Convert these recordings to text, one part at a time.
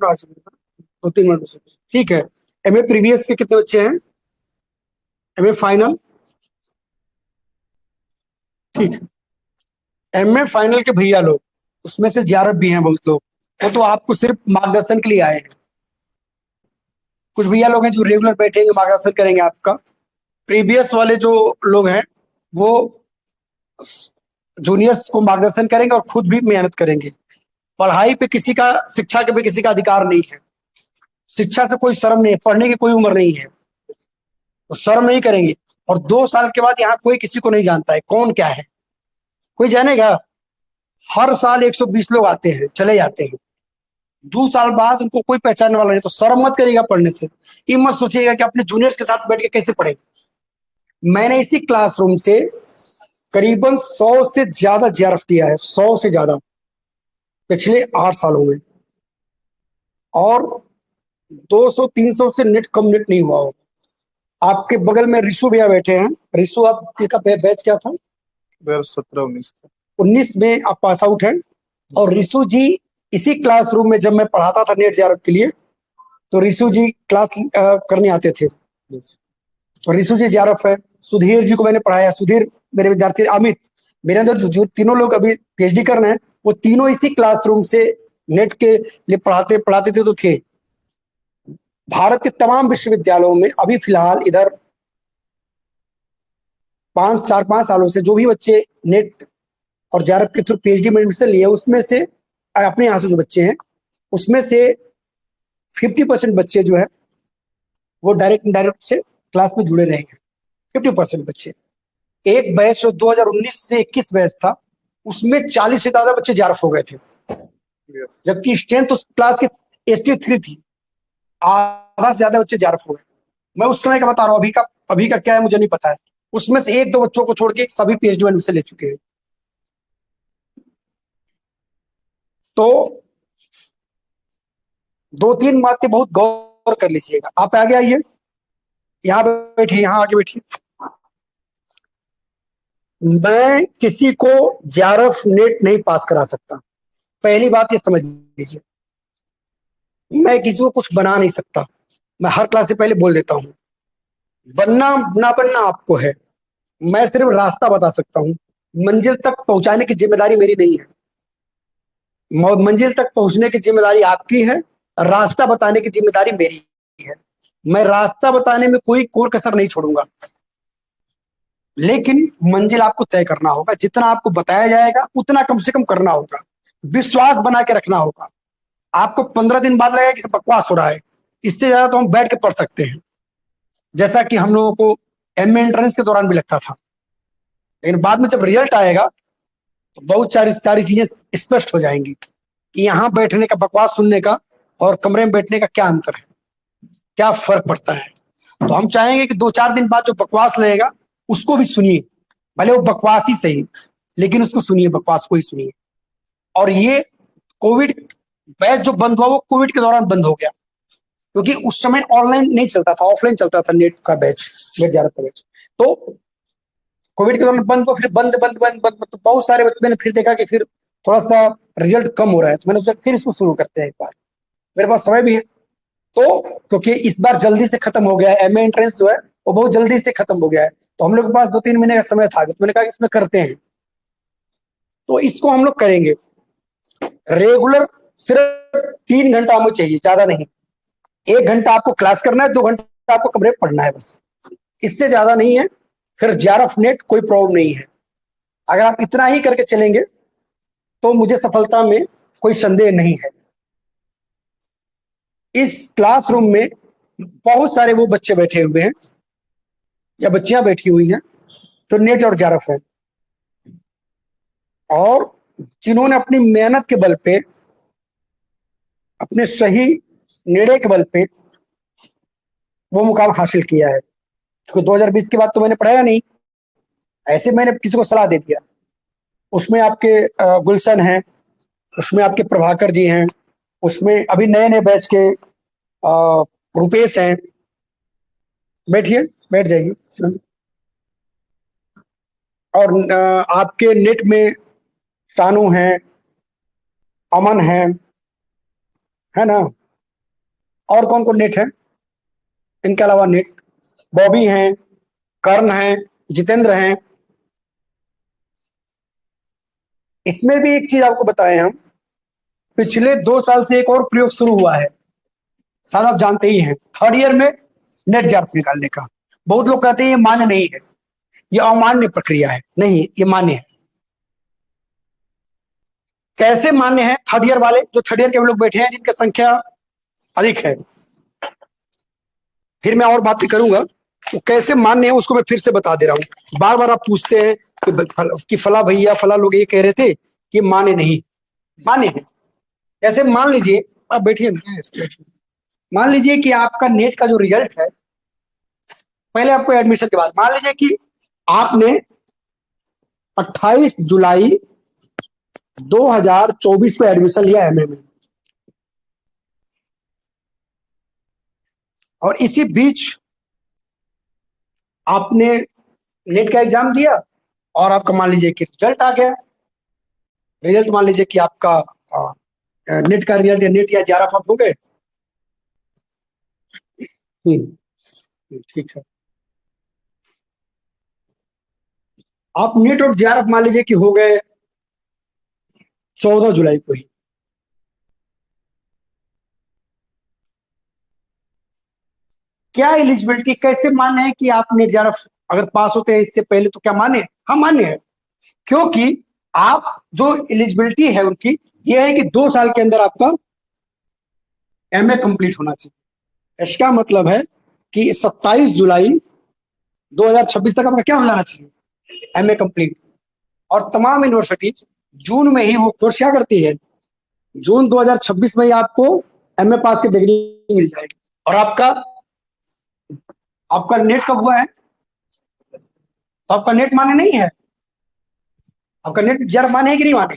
आज 2-3 मिनट से। ठीक है, एमए प्रीवियस के कितने बच्चे हैं? एमए फाइनल, ठीक। एमए फाइनल के भैया लोग, उसमें से JRF भी हैं बहुत लोग, वो तो आपको सिर्फ मार्गदर्शन के लिए आए हैं। कुछ भैया लोग हैं जो रेगुलर बैठेंगे, मार्गदर्शन करेंगे आपका। प्रीवियस वाले जो लोग हैं वो जूनियर्स को मार्गदर्शन करेंगे और खुद भी मेहनत करेंगे। पढ़ाई पे किसी का, शिक्षा के पे किसी का अधिकार नहीं है। शिक्षा से कोई शर्म नहीं है, पढ़ने की कोई उम्र नहीं है, तो शर्म नहीं करेंगे। और 2 साल के बाद यहाँ कोई किसी को नहीं जानता है कौन क्या है, कोई जानेगा? हर साल 120 लोग आते हैं चले जाते हैं, 2 साल बाद उनको कोई पहचानने वाला नहीं, तो शर्म मत करिएगा पढ़ने से। ये मत सोचिएगा कि अपने जूनियर्स के साथ बैठ के कैसे पढ़ेंगे। मैंने इसी क्लासरूम से करीबन 100 से ज्यादा JRF दिया है, 100 से ज्यादा पिछले 8 सालों में, और 200-300 से नेट कम नेट नहीं हुआ हो। आपके बगल में रिशु भैया बैठे हैं। रिशु, आपका बैच क्या था? 2017-19 था। 19 में आप पास आउट हैं। और रिशु जी इसी क्लासरूम में जब मैं पढ़ाता था नेट JRF के लिए, तो रिशु जी क्लास करने आते थे। और रिशु जी JRF है। सुधीर जी को मैंने पढ़ाया, सुधीर मेरे विद्यार्थी। अमित, मेरे अंदर जो तीनों लोग अभी PhD कर रहे हैं, वो तीनों इसी क्लासरूम से नेट के लिए पढ़ाते पढ़ाते थे, तो थे। भारत के तमाम विश्वविद्यालयों में अभी फिलहाल इधर 4-5 सालों से जो भी बच्चे नेट और JRF के थ्रू PhD में एडमिशन लिए, उसमें से अपने यहाँ से जो बच्चे हैं, उसमें से 50% बच्चे जो है वो डायरेक्ट इनडायरेक्ट से क्लास में जुड़े रहे हैं। 50% बच्चे। एक बैच जो 2019 से 21 बैच था, उसमें 40 से ज्यादा बच्चे JRF हो गए थे, जबकि स्ट्रेंथ उस क्लास की 83 थी। आधा से ज्यादा बच्चे JRF हो गए। मैं उस समय का बता रहा हूँ, अभी का क्या है मुझे नहीं पता है। उसमें से 1-2 बच्चों को छोड़ के सभी PhD में एडमिशन ले चुके हैं। तो 2-3 बातें बहुत गौर कर लीजिएगा। आप आगे आइए, यहाँ बैठिए, यहाँ आगे बैठिए। मैं किसी को JRF नेट नहीं पास करा सकता, पहली बात ये समझ लीजिए। मैं किसी को कुछ बना नहीं सकता, मैं हर क्लास से पहले बोल देता हूं। बनना ना बनना आपको है, मैं सिर्फ रास्ता बता सकता हूं। मंजिल तक पहुंचाने की जिम्मेदारी मेरी नहीं है। मंजिल तक पहुंचने की जिम्मेदारी आपकी है, रास्ता बताने की जिम्मेदारी मेरी है। मैं रास्ता बताने में कोई कोर कसर नहीं छोड़ूंगा, लेकिन मंजिल आपको तय करना होगा। जितना आपको बताया जाएगा उतना कम से कम करना होगा, विश्वास बना के रखना होगा। आपको 15 दिन बाद लगेगा कि बकवास हो रहा है, इससे ज्यादा तो हम बैठ के पढ़ सकते हैं, जैसा कि हम लोगों को MA एंट्रेंस के दौरान भी लगता था। लेकिन बाद में जब रिजल्ट आएगा तो बहुत सारी चीजें स्पष्ट हो जाएंगी कि यहाँ बैठने का, बकवास सुनने का और कमरे में बैठने का क्या अंतर है, क्या फर्क पड़ता है। तो हम चाहेंगे कि 2-4 दिन बाद जो बकवास लगेगा उसको भी सुनिए, भले वो बकवास ही सही, लेकिन उसको सुनिए, बकवास को ही सुनिए। और ये कोविड बैच जो बंद हुआ, वो कोविड के दौरान बंद हो गया, क्योंकि उस समय ऑनलाइन नहीं चलता था, ऑफलाइन चलता था नेट का बैच, नेट JRF का बैच। तो कोविड के दौरान बंद हुआ, फिर बंद बंद बंद बंद, तो बहुत सारे बच्चे, मैंने फिर देखा कि फिर थोड़ा सा रिजल्ट कम हो रहा है, तो मैंने सोचा फिर इसको शुरू करते हैं एक बार। मेरे पास समय भी है, तो क्योंकि इस बार जल्दी से खत्म हो गया है, MA एंट्रेंस जो है वो बहुत जल्दी से खत्म हो गया है, तो हम लोग के पास 2-3 महीने का समय था, तो मैंने कहा कि इसमें करते हैं। तो इसको हम लोग करेंगे रेगुलर। सिर्फ 3 घंटा हमें चाहिए, ज्यादा नहीं। 1 घंटा आपको क्लास करना है, 2 घंटा आपको कमरे में पढ़ना है, बस, इससे ज्यादा नहीं है। फिर JRF नेट कोई प्रॉब्लम नहीं है। अगर आप इतना ही करके चलेंगे तो मुझे सफलता में कोई संदेह नहीं है। इस क्लासरूम में बहुत सारे वो बच्चे बैठे हुए हैं या बच्चियां बैठी हुई हैं जो नेट और JRF है, और जिन्होंने अपनी मेहनत के बल पे, अपने सही निर्णय के बल पे वो मुकाम हासिल किया है। क्योंकि 2020 के बाद तो मैंने पढ़ाया नहीं, ऐसे मैंने किसी को सलाह दे दिया। उसमें आपके गुलशन हैं, उसमें आपके प्रभाकर जी हैं, उसमें अभी नए नए बैच के रुपेश हैं। बैठिए, बैठ जाइए। और आपके नेट में शानू हैं, अमन हैं, है ना, और कौन कौन नेट है इनके अलावा? नेट बॉबी हैं, कर्ण हैं, जितेंद्र हैं। इसमें भी एक चीज आपको बताएं हम, पिछले 2 साल से एक और प्रयोग शुरू हुआ है, शायद आप जानते ही हैं, थर्ड ईयर में नेट जार्फ निकालने का। बहुत लोग कहते हैं ये मान्य नहीं है, ये अमान्य प्रक्रिया है। नहीं, ये मान्य है। कैसे मान्य है? थर्ड ईयर वाले, जो थर्ड ईयर के लोग बैठे हैं जिनकी संख्या अधिक है, फिर मैं और बातें करूंगा, वो कैसे मान्य है उसको मैं फिर से बता दे रहा हूं। बार बार आप पूछते हैं कि फला भैया फला लोग ये कह रहे थे कि मान्य नहीं। मान्य है। ऐसे मान लीजिए, आप बैठिए ना, मान लीजिए कि आपका नेट का जो रिजल्ट है, पहले आपको एडमिशन के बाद मान लीजिए कि आपने 28 जुलाई 2024 में एडमिशन लिया एमए में, और इसी बीच आपने नेट का एग्जाम दिया और आपका मान लीजिए कि रिजल्ट आ गया। रिजल्ट मान लीजिए कि आपका नेट का रिजल्ट या नेट या जेआरएफ आप हो गए। ठीक है, आप नेट और जेआरएफ मान लीजिए कि हो गए 14 जुलाई को ही। क्या एलिजिबिलिटी, कैसे मान्य है कि आप नेट जेआरएफ अगर पास होते हैं इससे पहले, तो क्या मान्य है? हाँ, मान्य है। क्योंकि आप जो एलिजिबिलिटी है उनकी ये है कि 2 साल के अंदर आपका एमए कंप्लीट होना चाहिए। इसका मतलब है कि 27 जुलाई 2026 तक आपका क्या हो जाना चाहिए? MA complete. और तमाम यूनिवर्सिटी जून में ही वो कोर्स क्या करती है, जून 2026 में ही आपको एमए पास की डिग्री मिल जाएगी। और आपका आपका नेट कब हुआ है? तो आपका नेट माने नहीं है, आपका नेट जर माने है कि नहीं माने?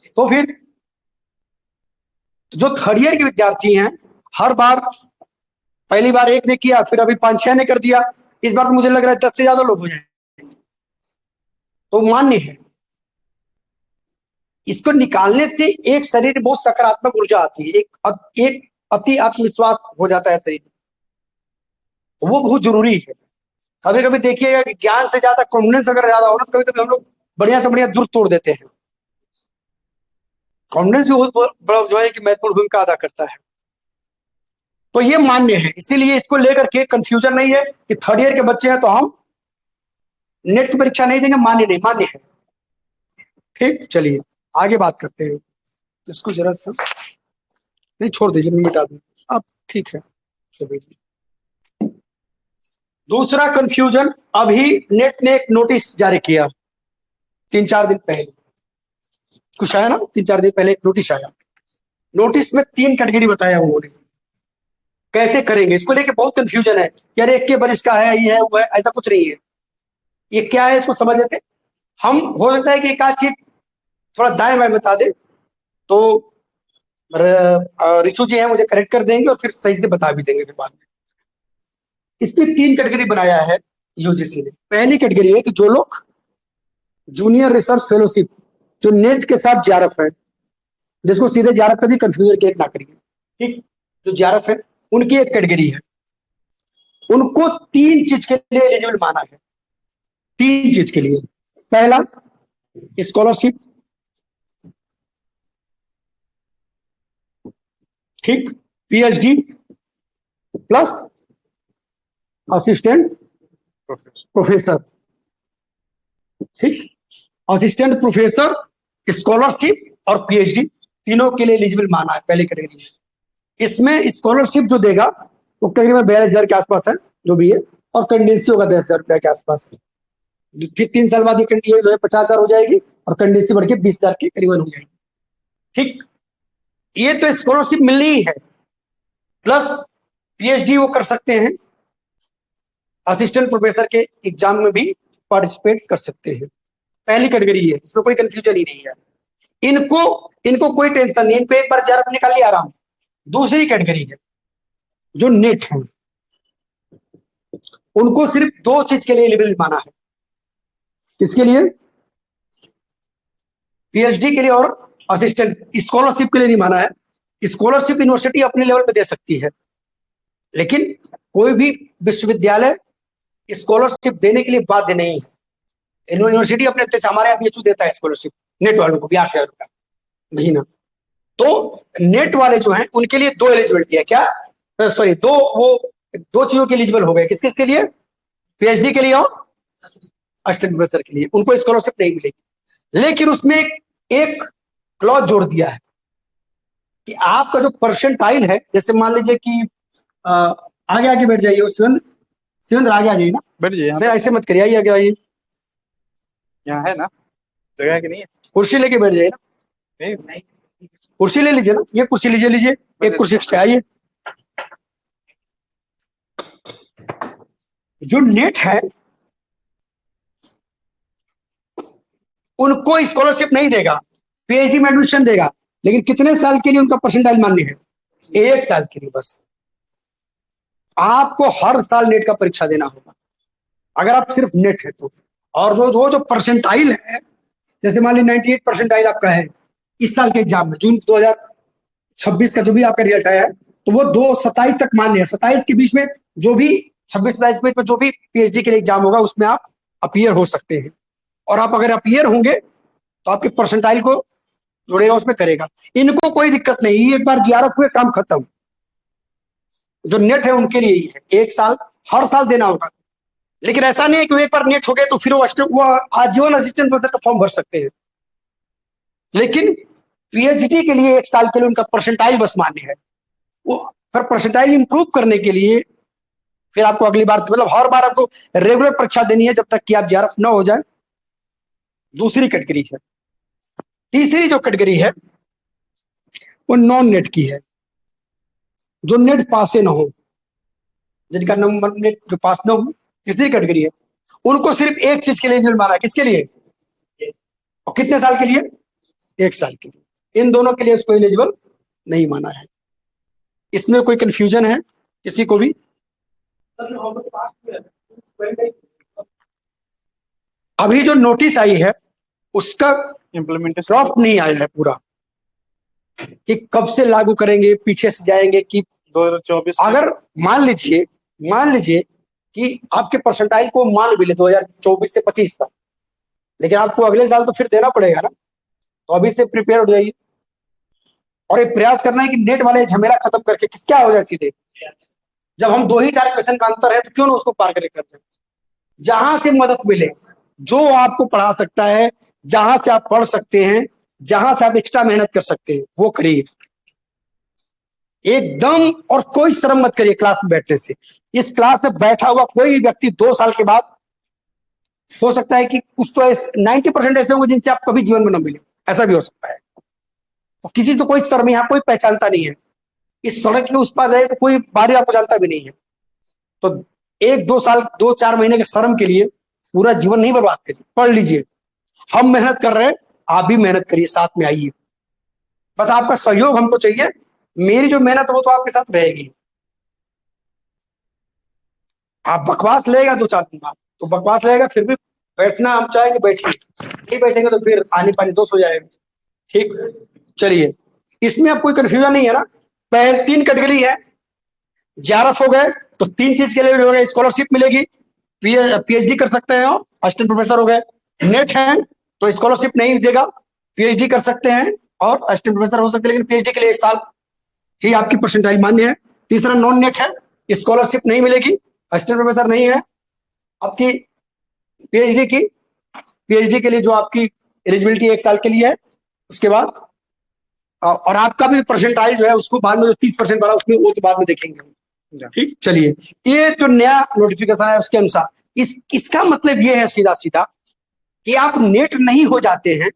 तो फिर जो थर्ड ईयर के विद्यार्थी हैं, हर बार पहली बार एक ने किया, फिर अभी 5-6 ने कर दिया, इस बार तो मुझे लग रहा है 10 से ज्यादा लोग हो जाएंगे, तो मान्य है। इसको निकालने से एक शरीर में बहुत सकारात्मक ऊर्जा आती है, एक अति आत्मविश्वास हो जाता है शरीर, वो बहुत जरूरी है। कभी कभी देखिएगा कि ज्ञान से ज्यादा कॉन्फिडेंस अगर ज्यादा हो ना, तो कभी कभी हम लोग बढ़िया से बढ़िया दूर तोड़ देते हैं। कॉन्फिडेंस भी बहुत बड़ा जो है कि महत्वपूर्ण भूमिका अदा करता है। तो ये मान्य है, इसीलिए इसको लेकर के कंफ्यूजन नहीं है कि थर्ड ईयर के बच्चे हैं तो हम नेट की परीक्षा नहीं देंगे। मान्य नहीं, मान्य है। ठीक, चलिए आगे बात करते हैं। तो इसको जरा सा नहीं, छोड़ दीजिए, मैं मिटा दूं अब। ठीक है, चलिए। दूसरा कंफ्यूजन, अभी नेट ने एक नोटिस जारी किया 3-4 दिन पहले, कुछ आया ना, 3-4 दिन पहले एक नोटिस आया। नोटिस में 3 कैटेगरी बताया उन्होंने, कैसे करेंगे इसको लेके बहुत कंफ्यूजन है। यार एक के वरिष्ठ का है, ये है वो है, ऐसा कुछ नहीं है। ये क्या है इसको समझ लेते हम। हो सकता है कि एक आध चीज थोड़ा दाएं बाएं बता दे, तो रिशु जी हैं मुझे करेक्ट कर देंगे और फिर सही से बता भी देंगे फिर बाद में। इसमें 3 कैटेगरी बनाया है यूजीसी ने। पहली कैटेगरी है कि जो लोग जूनियर रिसर्च फेलोशिप, जो नेट के साथ जेआरएफ है, जिसको सीधे जेआरएफ का भी कंफ्यूजन क्रिएट ना करिए, ठीक, जो जेआरएफ है उनकी एक कैटेगरी है। उनको 3 चीज के लिए एलिजिबल माना है, 3 चीज के लिए। पहला, स्कॉलरशिप, ठीक, पीएचडी प्लस असिस्टेंट प्रोफेसर, ठीक, असिस्टेंट प्रोफेसर, स्कॉलरशिप और पीएचडी, तीनों के लिए एलिजिबल माना है पहली कैटेगरी में। इसमें स्कॉलरशिप जो देगा वो तकरीबन 42,000 के आसपास है जो भी है, और कंडेंसी होगा 10,000 रुपया के आसपास। फिर 3 साल बाद ये 50,000 हो जाएगी और कंडेंसी बढ़ के 20,000 के करीबन हो जाएगी। ठीक, ये तो स्कॉलरशिप मिलनी ही है, प्लस पीएचडी वो कर सकते हैं, असिस्टेंट प्रोफेसर के एग्जाम में भी पार्टिसिपेट कर सकते हैं। पहली कैटेगरी है, इसमें कोई कंफ्यूजन ही नहीं है। इनको इनको कोई टेंशन नहीं, इनको एक बार जेआरएफ निकाल लिया आराम। दूसरी कैटेगरी है जो नेट है, उनको सिर्फ 2 चीज के लिए एलिजिबल माना है। किसके लिए? पीएचडी के लिए और असिस्टेंट। स्कॉलरशिप के लिए नहीं माना है। स्कॉलरशिप यूनिवर्सिटी अपने लेवल पे दे सकती है, लेकिन कोई भी विश्वविद्यालय स्कॉलरशिप देने के लिए बाध्य नहीं है। यूनिवर्सिटी अपने तरफ से, हमारे यहाँ बीएचयू देता है स्कॉलरशिप नेट वालों को भी 8,000 रुपया महीना। तो नेट वाले जो हैं उनके लिए दो एलिजिबिलिटी है, क्या सॉरी दो चीजों के एलिजिबल हो गए। किस किस के लिए? पीएचडी के लिए और असिस्टेंट प्रोफेसर के लिए। उनको स्कॉलरशिप नहीं मिलेगी, लेकिन उसमें एक क्लॉज जोड़ दिया है कि आपका जो परसेंटाइल है, जैसे मान लीजिए कि आगे आगे बैठ जाइए, शिवेंद्र आगे आ जाइए ना, बैठ जाइए यहाँ नहीं ऐसे मत करिए, आगे आइए, यहाँ है ना, जगह है कि नहीं है? कुर्सी लेके बैठ जाइए ना, नहीं कुर्सी ले लीजिए ना, ये कुर्सी लीजिए, एक कुर्सी एक्स्ट्रा। आइए, जो नेट है उनको स्कॉलरशिप नहीं देगा, पीएचडी में एडमिशन देगा, लेकिन कितने साल के लिए उनका परसेंटाइल मान्य है? 1 साल के लिए बस। आपको हर साल नेट का परीक्षा देना होगा अगर आप सिर्फ नेट है तो। और जो परसेंटाइल है, जैसे मान ली 98 परसेंटाइल आपका है इस साल के एग्जाम में, जून 2026 का जो भी आपका रिजल्ट आया है, तो वो 2/27 तक मान्य है। 27 के बीच में जो भी 26-27 के बीच में जो भी पीएचडी के लिए एग्जाम होगा उसमें आप अपीयर हो सकते हैं। और आप अगर अपीयर होंगे तो आपके परसेंटाइल को जुड़ेगा, उसमें करेगा। इनको कोई दिक्कत नहीं, एक बार जीआरएफ हुए काम खत्म। जो नेट है उनके लिए ही है, 1 साल हर साल देना होगा। लेकिन ऐसा नहीं है कि एक बार नेट हो गए तो फिर वो आजीवन असिस्टेंट प्रोफेसर का फॉर्म भर सकते हैं। लेकिन पीएचडी के लिए 1 साल के लिए उनका परसेंटाइल बस मान्य है। वो फिर परसेंटाइल इंप्रूव करने के लिए फिर आपको अगली बार, मतलब हर बार आपको रेगुलर परीक्षा देनी है जब तक कि आप जीआरएफ ना हो जाए। दूसरी कैटेगरी है। तीसरी जो कैटेगरी है वो नॉन नेट की है, जो नेट पास से ना हो, जिनका नंबर नेट जो पास ना हो। तीसरी कैटेगरी है, उनको सिर्फ एक चीज के लिए एलिजिबल माना है। किसके लिए? और कितने साल के लिए? 1 साल के लिए। इन दोनों के लिए उसको एलिजिबल नहीं माना है। इसमें कोई कंफ्यूजन है किसी को भी? अभी जो नोटिस आई है उसका इम्प्लीमेंटेशन ड्राफ्ट नहीं आया है पूरा, कि कब से लागू करेंगे, पीछे से जाएंगे कि 2024। अगर मान लीजिए कि आपके परसेंटाइल को मान भी ले 2024 से 25 तक, लेकिन आपको अगले साल तो फिर देना पड़ेगा ना, तो अभी से प्रिपेयर हो जाइए। और ये प्रयास करना है कि नेट वाले झमेला खत्म करके क्या हो जाए सीधे, जब हम 2 ही 4 क्वेश्चन का अंतर है तो क्यों ना उसको पार करके करते हैं। जहां से मदद मिले, जो आपको पढ़ा सकता है, जहां से आप पढ़ सकते हैं, जहां से आप एक्स्ट्रा मेहनत कर सकते हैं, वो करिए एकदम। और कोई शर्म मत करिए क्लास में बैठने से। इस क्लास में बैठा हुआ कोई व्यक्ति 2 साल के बाद हो सकता है कि कुछ तो 90% ऐसे होंगे जिनसे आप कभी जीवन में न मिले, ऐसा भी हो सकता है। तो किसी से कोई शर्म, यहाँ कोई पहचानता नहीं है। इस सड़क के उस पार जाए तो कोई बाहरी आपको जानता भी नहीं है। तो 1-2 साल 2-4 महीने के शर्म के लिए पूरा जीवन नहीं बर्बाद करिए, पढ़ लीजिए। हम मेहनत कर रहे हैं, आप भी मेहनत करिए, साथ में आइए। बस आपका सहयोग हमको चाहिए। मेरी जो मेहनत है वो तो आपके साथ रहेगी। आप बकवास लेगा 2-4 दिन बाद तो बकवास लेगा, फिर भी बैठना हम चाहेंगे बैठिए, नहीं बैठेंगे तो फिर आने पानी दोष हो जाएगा। ठीक, चलिए, इसमें अब कोई कंफ्यूजन नहीं है ना। पहले 3 कैटेगरी है, जीआरएफ हो गए तो 3 चीज के लिए हो गए, स्कॉलरशिप मिलेगी, पीएचडी कर सकते हैं और असिस्टेंट प्रोफेसर हो गए। नेट है तो स्कॉलरशिप नहीं देगा, पीएचडी कर सकते हैं और असिस्टेंट प्रोफेसर हो सकते हैं, लेकिन पीएचडी के लिए 1 साल ही आपकी परसेंटाइल मान्य है। तीसरा नॉन नेट है, स्कॉलरशिप नहीं मिलेगी, असिस्टेंट प्रोफेसर नहीं है आपकी। पीएचडी के लिए जो आपकी एलिजिबिलिटी 1 साल के लिए है, उसके बाद और आपका भी परसेंटाइल जो है उसको बाद में, जो 30% वाला उसमें, वो तो बाद में देखेंगे। ठीक, चलिए, ये जो नया नोटिफिकेशन है उसके अनुसार इसका मतलब ये है सीधा सीधा कि आप नेट नहीं हो जाते हैं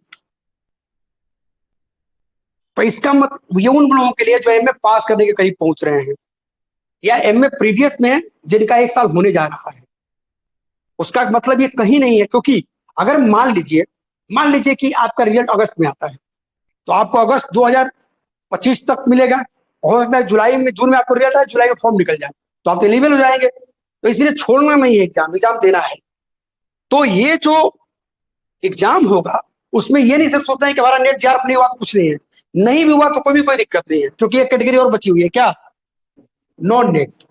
तो इसका मतलब ये उन लोगों के लिए जो एमए पास करने के करीब पहुंच रहे हैं या एमए प्रीवियस में जिनका 1 साल होने जा रहा है, उसका मतलब ये कहीं नहीं है। क्योंकि अगर मान लीजिए कि आपका रिजल्ट अगस्त में आता है तो आपको अगस्त 2025 तक मिलेगा। हो सकता है जून में आपको रिजल्ट आए, जुलाई में फॉर्म निकल जाए तो आप एलिजिबल हो जाएंगे। तो इसलिए छोड़ना नहीं है, एग्जाम देना है। तो ये जो एग्जाम होगा उसमें ये नहीं सिर्फ सोचना है कि हमारा नेट जीआरएफ नहीं हुआ तो कुछ नहीं है, नहीं भी हुआ तो कोई दिक्कत नहीं है, क्योंकि एक कैटेगरी और बची हुई है, क्या? Non net.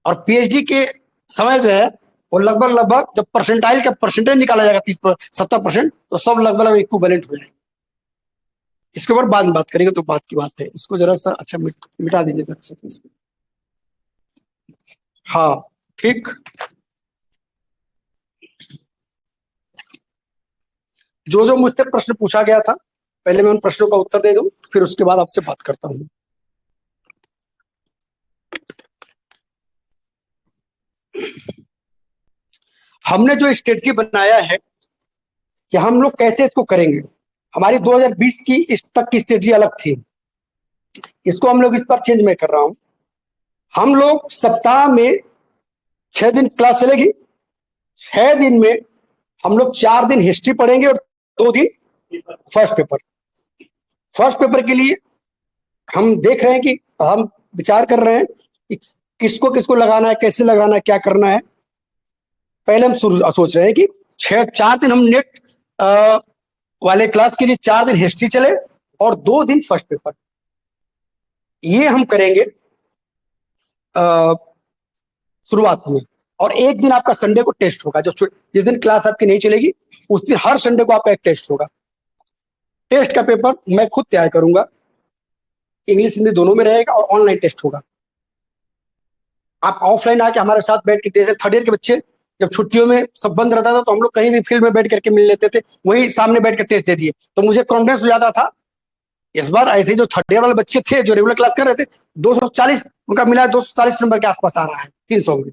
और पीएचडी के समय जो है वो लगभग लगभग जब परसेंटाइल का परसेंटेज निकाला जाएगा 30-70%, तो सब लगभग इक्विवेलेंट हो जाएगा। इसके ऊपर बाद में बात करेंगे, तो बात की बात है। इसको जरा सा अच्छा मिटा दीजिए जरा सा। हाँ ठीक। जो जो मुझसे प्रश्न पूछा गया था, पहले मैं उन प्रश्नों का उत्तर दे दूं, फिर उसके बाद आपसे बात करता हूं। हमने जो स्ट्रेटजी बनाया है कि हम लोग कैसे इसको करेंगे, हमारी 2020 की इस तक की स्ट्रेटजी अलग थी। इसको हम लोग इस बार चेंज मैं कर रहा हूं। हम लोग सप्ताह में 6 दिन क्लास चलेगी। 6 दिन में हम लोग 4 दिन हिस्ट्री पढ़ेंगे और 2 दिन फर्स्ट पेपर। फर्स्ट पेपर के लिए हम देख रहे हैं कि हम विचार कर रहे हैं कि किसको किसको लगाना है, कैसे लगाना है, क्या करना है। पहले हम सोच रहे हैं कि 4 दिन हम नेट वाले क्लास के लिए 4 दिन हिस्ट्री चले और 2 दिन फर्स्ट पेपर। ये हम करेंगे शुरुआत में। और एक दिन आपका संडे को टेस्ट होगा। जो जिस दिन क्लास आपकी नहीं चलेगी उस दिन हर संडे को आपका एक टेस्ट होगा। टेस्ट का पेपर मैं खुद तैयार करूंगा, इंग्लिश हिंदी दोनों में रहेगा और ऑनलाइन टेस्ट होगा। आप ऑफलाइन आके हमारे साथ बैठ के, जैसे थर्ड ईयर के बच्चे जब छुट्टियों में सब बंद रहता था तो हम लोग कहीं भी फील्ड में बैठ करके मिल लेते थे, वहीं सामने बैठ कर टेस्ट दे दिए, तो मुझे कॉन्फिडेंस हो जाता था। इस बार ऐसे जो थर्ड ईयर वाले बच्चे थे जो रेगुलर क्लास कर रहे थे, 240 उनका मिला, 240 नंबर के आसपास आ रहा है 300 में।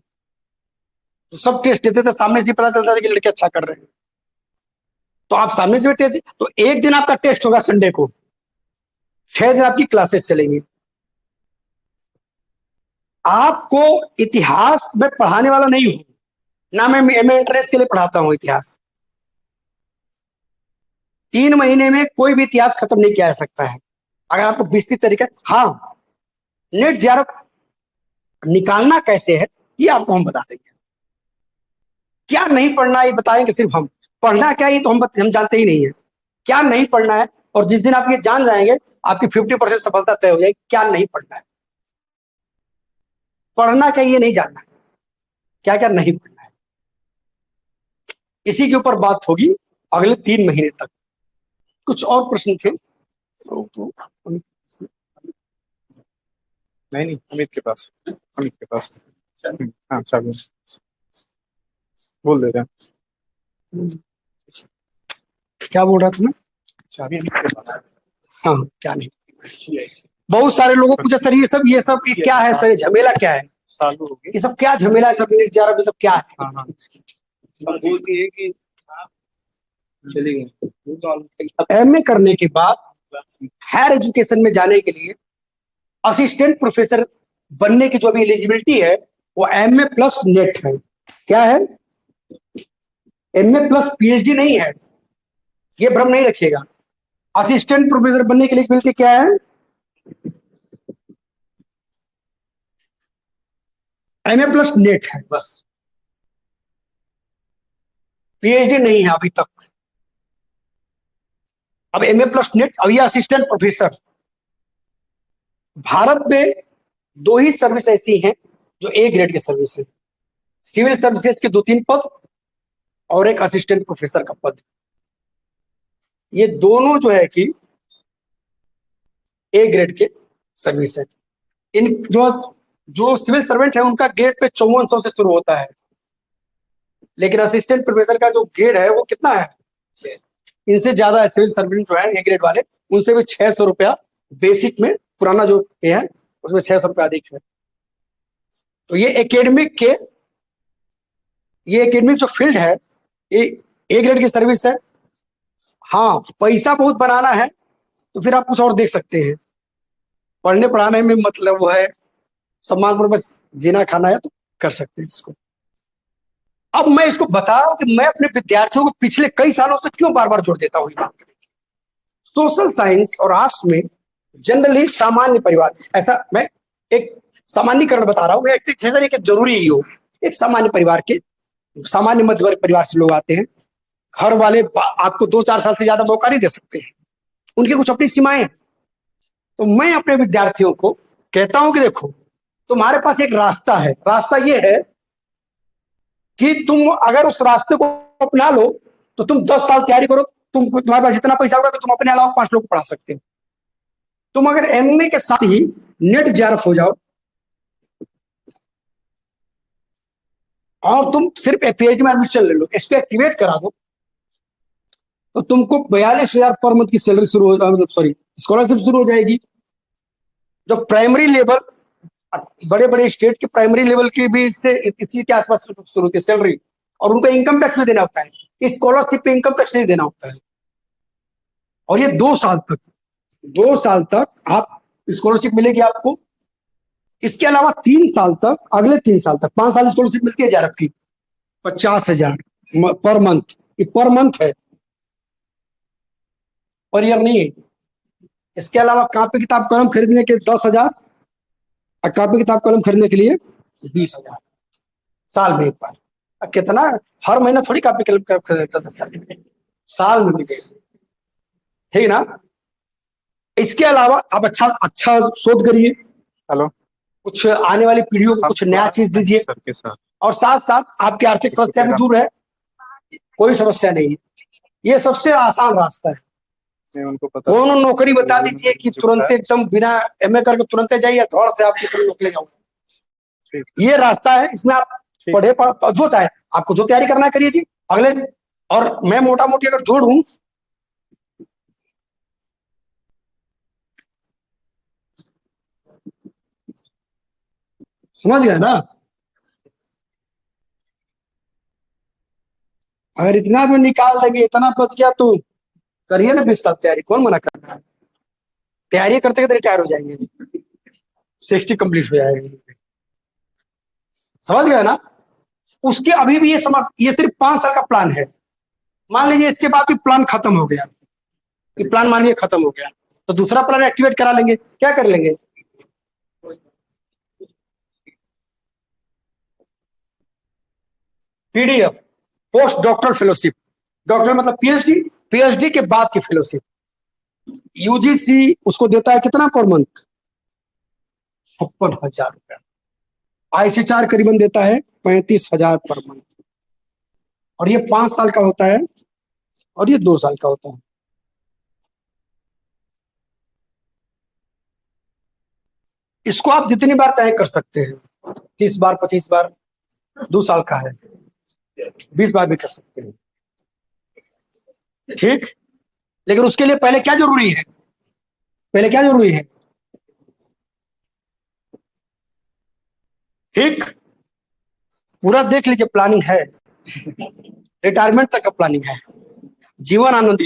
तो सब टेस्ट देते थे, सामने से पता चलता था कि लड़के अच्छा कर रहे हैं। तो आप सामने से बैठे थे, तो एक दिन आपका टेस्ट होगा संडे को, 6 दिन आपकी क्लासेस चलेंगी। आपको इतिहास में पढ़ाने वाला नहीं हूं, ना मैं एमए एंट्रेंस के लिए पढ़ाता हूं इतिहास। 3 महीने में कोई भी इतिहास खत्म नहीं किया जा सकता है अगर आपको विस्तृत तरीका। हाँ, नेट जेआरएफ निकालना कैसे है ये आपको हम बता देंगे। क्या नहीं पढ़ना ये बताएंगे सिर्फ हम। पढ़ना क्या ये तो हम जानते ही नहीं है। क्या नहीं पढ़ना है, और जिस दिन आप ये जान जाएंगे आपकी 50% सफलता तय हो जाएगी। क्या नहीं पढ़ना है, पढ़ना क्या ये नहीं जानना है, क्या क्या नहीं पढ़ना है, इसी के ऊपर बात होगी अगले 3 महीने तक। कुछ और प्रश्न थे तो नहीं, अमित के पास। अमित के पास। हाँ चाबी बोल दे रहे हैं। क्या बोल रहा था मैं? चाबी अमित के पास। हाँ, क्या नहीं। बहुत सारे लोगों को पूछा सर ये क्या है सर, झमेला क्या है, चालू होगी। ये सब क्या झमेला है, सब ये सब क्या है। हाँ हाँ बोलती है कि चली गई। एमए करने के बाद हायर एजुकेशन में जाने के लिए असिस्टेंट प्रोफेसर बनने की जो अभी एलिजिबिलिटी है वो एमए प्लस नेट है। क्या है? एमए प्लस पीएचडी नहीं है, ये भ्रम नहीं रखिएगा। असिस्टेंट प्रोफेसर बनने के लिए एलिजिबिलिटी क्या है? एमए प्लस नेट है बस, पीएचडी नहीं है अभी तक। अब एमए प्लस नेट, अब ये असिस्टेंट प्रोफेसर। भारत में 2 ही सर्विस ऐसी हैं जो ए ग्रेड की सर्विस है। सिविल सर्विसेज के 2-3 पद और एक असिस्टेंट प्रोफेसर का पद। ये दोनों जो है कि ए ग्रेड के सर्विस है। इन जो सिविल सर्वेंट है उनका ग्रेड पे 5400 से शुरू होता है, लेकिन असिस्टेंट प्रोफेसर का जो ग्रेड है वो कितना है, इनसे ज्यादा है। सिविल सर्वेंट जो है ए ग्रेड वाले, उनसे भी 600 रुपया बेसिक में, पुराना जो पे है उसमें 600 रुपया अधिक है। तो ये एकेडमिक जो फील्ड है ए ग्रेड की सर्विस है। हाँ, पैसा बहुत बनाना है तो फिर आप कुछ और देख सकते हैं। पढ़ने पढ़ाने में मतलब वो है सम्मानपूर्वक जीना खाना है तो कर सकते हैं इसको। अब मैं इसको बता रहा हूं कि मैं अपने विद्यार्थियों को पिछले कई सालों से क्यों बार बार जोड़ देता हूं ये बात करने की। सोशल साइंस और आर्ट्स में जनरली सामान्य परिवार, ऐसा मैं एक सामान्यकरण बता रहा हूं, ऐसा नहीं कि जरूरी ही हो, एक सामान्य परिवार के, सामान्य मध्य वर्ग परिवार से लोग आते हैं। घर वाले आपको 2-4 साल से ज्यादा मौका नहीं दे सकते हैं, उनकी कुछ अपनी सीमाएं हैं। तो मैं अपने विद्यार्थियों को कहता हूं कि देखो, तुम्हारे पास एक रास्ता है। रास्ता ये है कि तुम अगर उस रास्ते को अपना लो तो तुम 10 साल तैयारी करो, तुम्हारे पास इतना पैसा होगा कि तुम अपने अलावा 5 लोग को पढ़ा सकते हो। तुम अगर एमए के साथ ही नेट जेआरएफ हो जाओ और तुम सिर्फ पीएचडी में एडमिशन ले लो, इसको एक्टिवेट करा दो, तो तुमको 42,000 पर मंथ की सैलरी शुरू हो, मतलब सॉरी, स्कॉलरशिप शुरू हो जाएगी। जो प्राइमरी लेवल, बड़े बड़े स्टेट के प्राइमरी लेवल की भी इससे इसी के आसपास शुरू होती है सैलरी, और उनको इनकम टैक्स भी देना होता है। स्कॉलरशिप पे इनकम टैक्स नहीं देना होता है। और ये 2 साल तक आप स्कॉलरशिप मिलेगी आपको। इसके अलावा 3 साल तक, अगले 3 साल तक 5 साल स्कॉलरशिप मिलती है जेआरएफ की, 50,000 पर मंथ। ये पर मंथ है, पर ईयर नहीं है। इसके अलावा कॉपी किताब कलम खरीदने के 10,000, और कॉपी किताब कलम खरीदने के लिए 20,000 साल में एक बार। अब कितना, हर महीना थोड़ी कॉपी कलम खरीदता था, साल में मिलेगा, ठीक है ना। इसके अलावा आप अच्छा अच्छा शोध करिए, हेलो कुछ आने वाली पीढ़ियों को कुछ नया चीज दीजिए, सर के साथ और साथ साथ आपकी आर्थिक समस्या भी दूर है, कोई समस्या नहीं है। ये सबसे आसान रास्ता है। मैं उनको पता कौन नौकरी बता दीजिए कि तुरंत एकदम बिना एमए करके तुरंत जाइए, धौड़ से आपकी नौकरी जाऊंगा। ये रास्ता है, इसमें आप पढ़े जो चाहे, आपको जो तैयारी करना है करिए जी अगले। और मैं मोटा मोटी अगर जोड़ूं, समझ गए ना, अगर इतना भी निकाल देंगे, इतना बच गया तो करिए ना 20 साल तैयारी, कौन मना करता है। तैयारी करते करते रिटायर हो जाएंगे, 60 कंप्लीट हो जाएगा, समझ गए ना। उसके अभी भी ये सिर्फ 5 साल का प्लान है। मान लीजिए इसके बाद भी प्लान खत्म हो गया, ये प्लान मान लीजिए खत्म हो गया, तो दूसरा प्लान एक्टिवेट करा लेंगे। क्या कर लेंगे, PDF, post doctoral fellowship. Doctor मतलब पीएचडी, पीएचडी के बाद की फेलोशिप। यूजीसी उसको देता है कितना पर मंथ, 56,000 रुपया। आईसीएचआर करीबन देता है 35,000 पर मंथ। और ये 5 साल का होता है, और ये 2 साल का होता है। इसको आप जितनी बार चाहे कर सकते हैं, 30 बार, 25 बार, 2 साल का है, 20 बार भी कर सकते हैं, ठीक। लेकिन उसके लिए पहले क्या जरूरी है, पहले क्या जरूरी है, ठीक। पूरा देख लीजिए, प्लानिंग है, रिटायरमेंट तक का प्लानिंग है, जीवन आनंद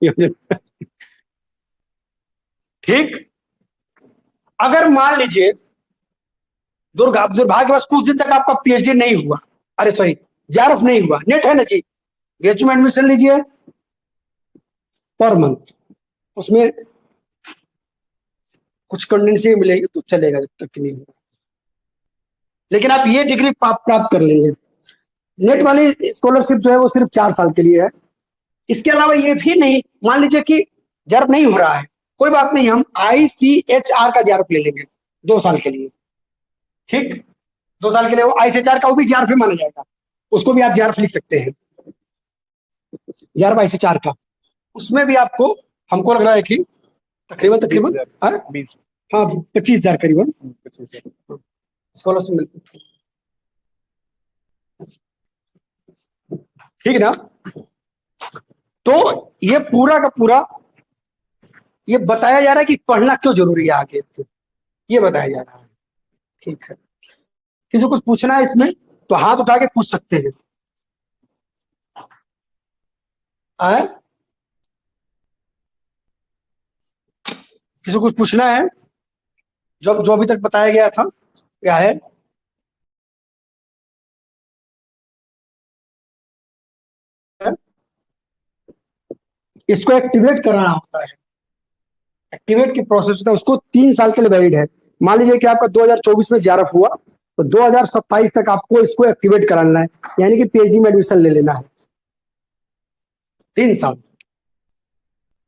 योजना, ठीक। अगर मान लीजिए दुर्भाग्यवश कुछ दिन तक आपका पीएचडी नहीं हुआ, अरे सॉरी, जेआरएफ नहीं हुआ, नेट है ना जी, बीएचयू में एडमिशन लीजिए पर मंथ, उसमें कुछ कंडेंसी मिलेगी तो चलेगा, जब तक नहीं होगा। लेकिन आप ये डिग्री प्राप्त कर लेंगे। नेट वाली स्कॉलरशिप जो है वो सिर्फ 4 साल के लिए है। इसके अलावा ये भी नहीं, मान लीजिए कि जेआरएफ नहीं हो रहा है, कोई बात नहीं, हम आईसीएचआर का जेआरएफ ले लेंगे 2 साल के लिए, ठीक। 2 साल के लिए वो आईसीएचआर का वो भी जेआरएफ माना जाएगा, उसको भी आप जेआरएफ लिख सकते हैं, जेआरएफ आईसीएचआर का। उसमें भी आपको, हमको लग रहा है कि तकरीबन 20 हाँ 25,000 करीबन 25 स्कॉलरशिप मिलती, ठीक ना। तो ये पूरा का पूरा ये बताया जा रहा है कि पढ़ना क्यों जरूरी है आगे, ये बताया जा रहा है, ठीक है। किसी को कुछ पूछना है इसमें तो हाथ उठा के पूछ सकते हैं। किसी को कुछ पूछना है, जो जो अभी तक बताया गया था क्या है, इसको एक्टिवेट कराना होता है। एक्टिवेट की प्रोसेस होता है, उसको 3 साल के लिए वैलिड है। मान लीजिए कि आपका 2024 में जेआरएफ हुआ, तो 2027 तक आपको इसको एक्टिवेट कराना है, यानी कि पीएचडी में एडमिशन ले लेना है। 3 साल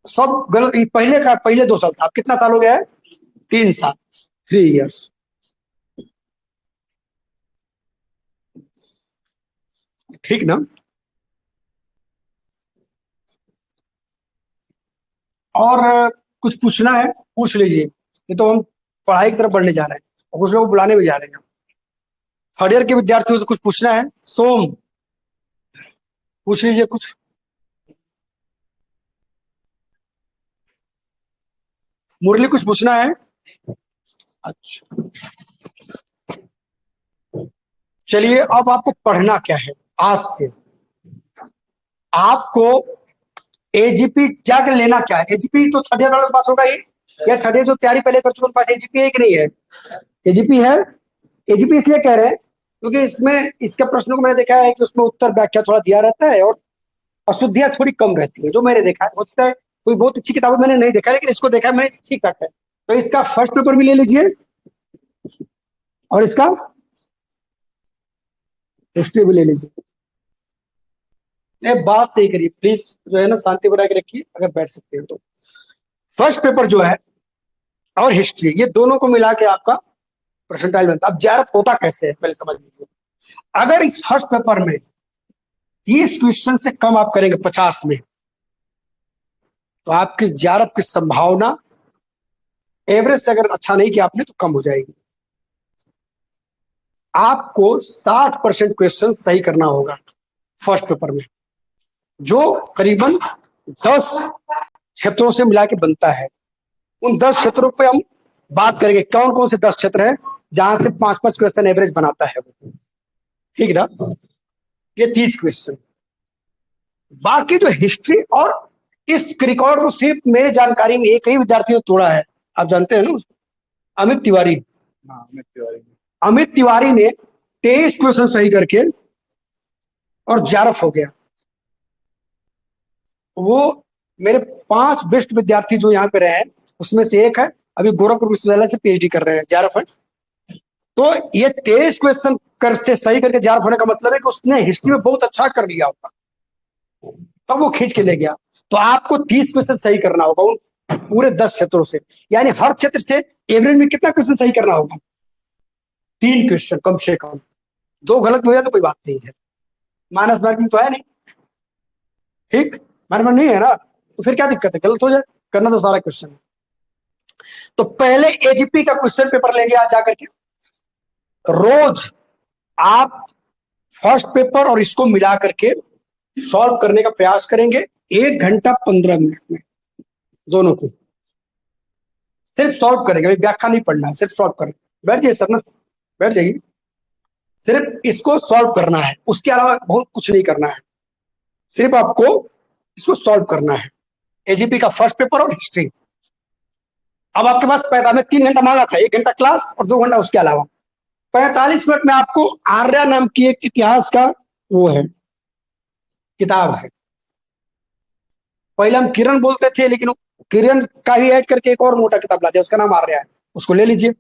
सब गलत, पहले 2 साल था, अब कितना साल हो गया है, 3 साल, 3 इयर्स। ठीक ना। और कुछ पूछना है पूछ लीजिए, ये तो हम पढ़ाई की तरफ बढ़ने जा रहे हैं और कुछ लोग को बुलाने भी जा रहे हैं। थर्ड ईयर के विद्यार्थियों से कुछ पूछना है? सोम, पूछ लीजिए कुछ। मुरली, कुछ पूछना है? अच्छा, चलिए अब आपको पढ़ना क्या है आज से। आपको एजीपी जाकर लेना क्या है। एजीपी तो थर्ड ईयर वालों के पास होगा ही, या थर्ड ईयर जो तैयारी पहले कर चुके उनके पास एजीपी है कि नहीं है? एजीपी है। एजीपी इसलिए कह रहे हैं क्योंकि इसमें इसके प्रश्नों को मैंने देखा है कि उसमें उत्तर व्याख्या थोड़ा दिया रहता है और अशुद्धियां थोड़ी कम रहती है, जो मैंने देखा है। हो सकता है कोई बहुत अच्छी किताब मैंने नहीं देखा, लेकिन इसको देखा है मैंने, ठीक ठाक है। तो इसका फर्स्ट पेपर भी ले लीजिए और इसका हिस्ट्री भी ले लीजिए। ये बात नहीं करिए प्लीज, जो है ना शांति बना के रखिए अगर बैठ सकते हो तो। फर्स्ट पेपर जो है और हिस्ट्री, ये दोनों को मिला के आपका परसेंटाइल बनता है। अब जेआरएफ होता कैसे है पहले समझ लीजिए। अगर इस फर्स्ट पेपर में 30 क्वेश्चन से कम आप करेंगे 50 में, तो आपकी जेआरएफ की संभावना एवरेज से अगर अच्छा नहीं किया आपने तो कम हो जाएगी। आपको 60% क्वेश्चन सही करना होगा फर्स्ट पेपर में, जो करीबन 10 क्षेत्रों से मिला के बनता है। उन 10 क्षेत्रों पे हम बात करेंगे कौन कौन से 10 क्षेत्र हैं जहां से 5-5 क्वेश्चन एवरेज बनाता है वो, ठीक ना। ये 30 क्वेश्चन। बाकी जो हिस्ट्री और इस रिकॉर्ड को सिर्फ मेरे जानकारी में एक ही विद्यार्थी ने तोड़ा है, आप जानते हैं ना उसको? अमित तिवारी। हाँ, अमित तिवारी। अमित तिवारी ने 23 क्वेश्चन सही करके और जेआरएफ हो गया। वो मेरे 5 बेस्ट विद्यार्थी जो यहाँ पे रहे हैं उसमें से एक है, अभी गोरखपुर विश्वविद्यालय से पीएचडी कर रहे हैं, जेआरएफ है। तो ये 23 क्वेश्चन कर से सही करके जेआरएफ होने का मतलब है कि उसने हिस्ट्री में बहुत अच्छा कर लिया होगा, तब वो खींच के ले गया। तो आपको 30 क्वेश्चन सही करना होगा उन पूरे 10 क्षेत्रों से, यानी हर क्षेत्र से एवरेज में कितना क्वेश्चन सही करना होगा? 3 क्वेश्चन कम से कम। 2 गलत हो जाए तो कोई बात नहीं है, माइनस मार्किंग तो है नहीं, ठीक। माइनस नहीं है ना, तो फिर क्या दिक्कत है, गलत हो जाए, करना तो सारा क्वेश्चन है। तो पहले एजीपी का क्वेश्चन पेपर लेंगे आज जाकर के। रोज आप फर्स्ट पेपर और इसको मिला करके सॉल्व करने का प्रयास करेंगे 1 घंटा 15 मिनट में, दोनों को सिर्फ सॉल्व करेंगे, व्याख्या नहीं पढ़ना है, सिर्फ सॉल्व करें। बैठ जाइए सर ना, बैठ जाइए। सिर्फ इसको सॉल्व करना है, उसके अलावा बहुत कुछ नहीं करना है, सिर्फ आपको इसको सॉल्व करना है। एजीपी का फर्स्ट पेपर और हिस्ट्री। अब आपके पास 3 घंटा मांगा था, 1 घंटा क्लास और 2 घंटा उसके अलावा। 45 मिनट में आपको आर्या नाम की एक इतिहास का वो है, किताब है। पहले हम किरण बोलते थे, लेकिन किरण का ही ऐड करके एक और मोटा किताब ला दिया, उसका नाम आर्या है, उसको ले लीजिए।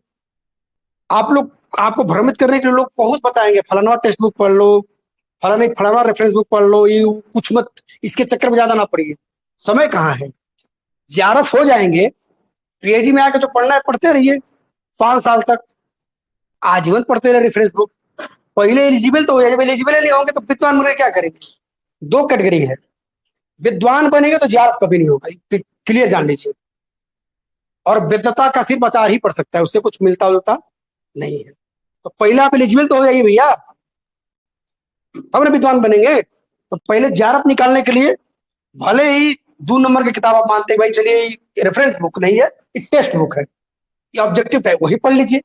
आप लोग, आपको भ्रमित करने के लिए लोग बहुत बताएंगे, फलाना टेक्स्ट बुक पढ़ लो, फलाना रेफरेंस बुक पढ़ लो, ये कुछ मत, इसके चक्कर में ज्यादा ना पड़िए। समय कहाँ है, जेआरएफ हो जाएंगे, पीएचडी में आके जो पढ़ना है पढ़ते रहिए 5 साल तक, आजीवन पढ़ते रहे रेफरेंस बुक। पहले एलिजिबल तो हो जाए, जब एलिजिबल नहीं होंगे तो विद्वान बने क्या करेंगे? 2 कैटेगरी है, विद्वान बनेंगे तो जेआरएफ कभी नहीं होगा, क्लियर जान लीजिए। और विद्वता का सिर्फ आचार ही पढ़ सकता है, उससे कुछ मिलता जुलता नहीं है। तो पहले आप एलिजिबल तो हो जाइए भैया, तब ना विद्वान बनेंगे। तो पहले जेआरएफ निकालने के लिए भले ही 2 नंबर की किताब आप मानते हैं भाई, चलिए रेफरेंस बुक नहीं है, ये टेक्स्ट बुक है, ये ऑब्जेक्टिव है, वही पढ़ लीजिए।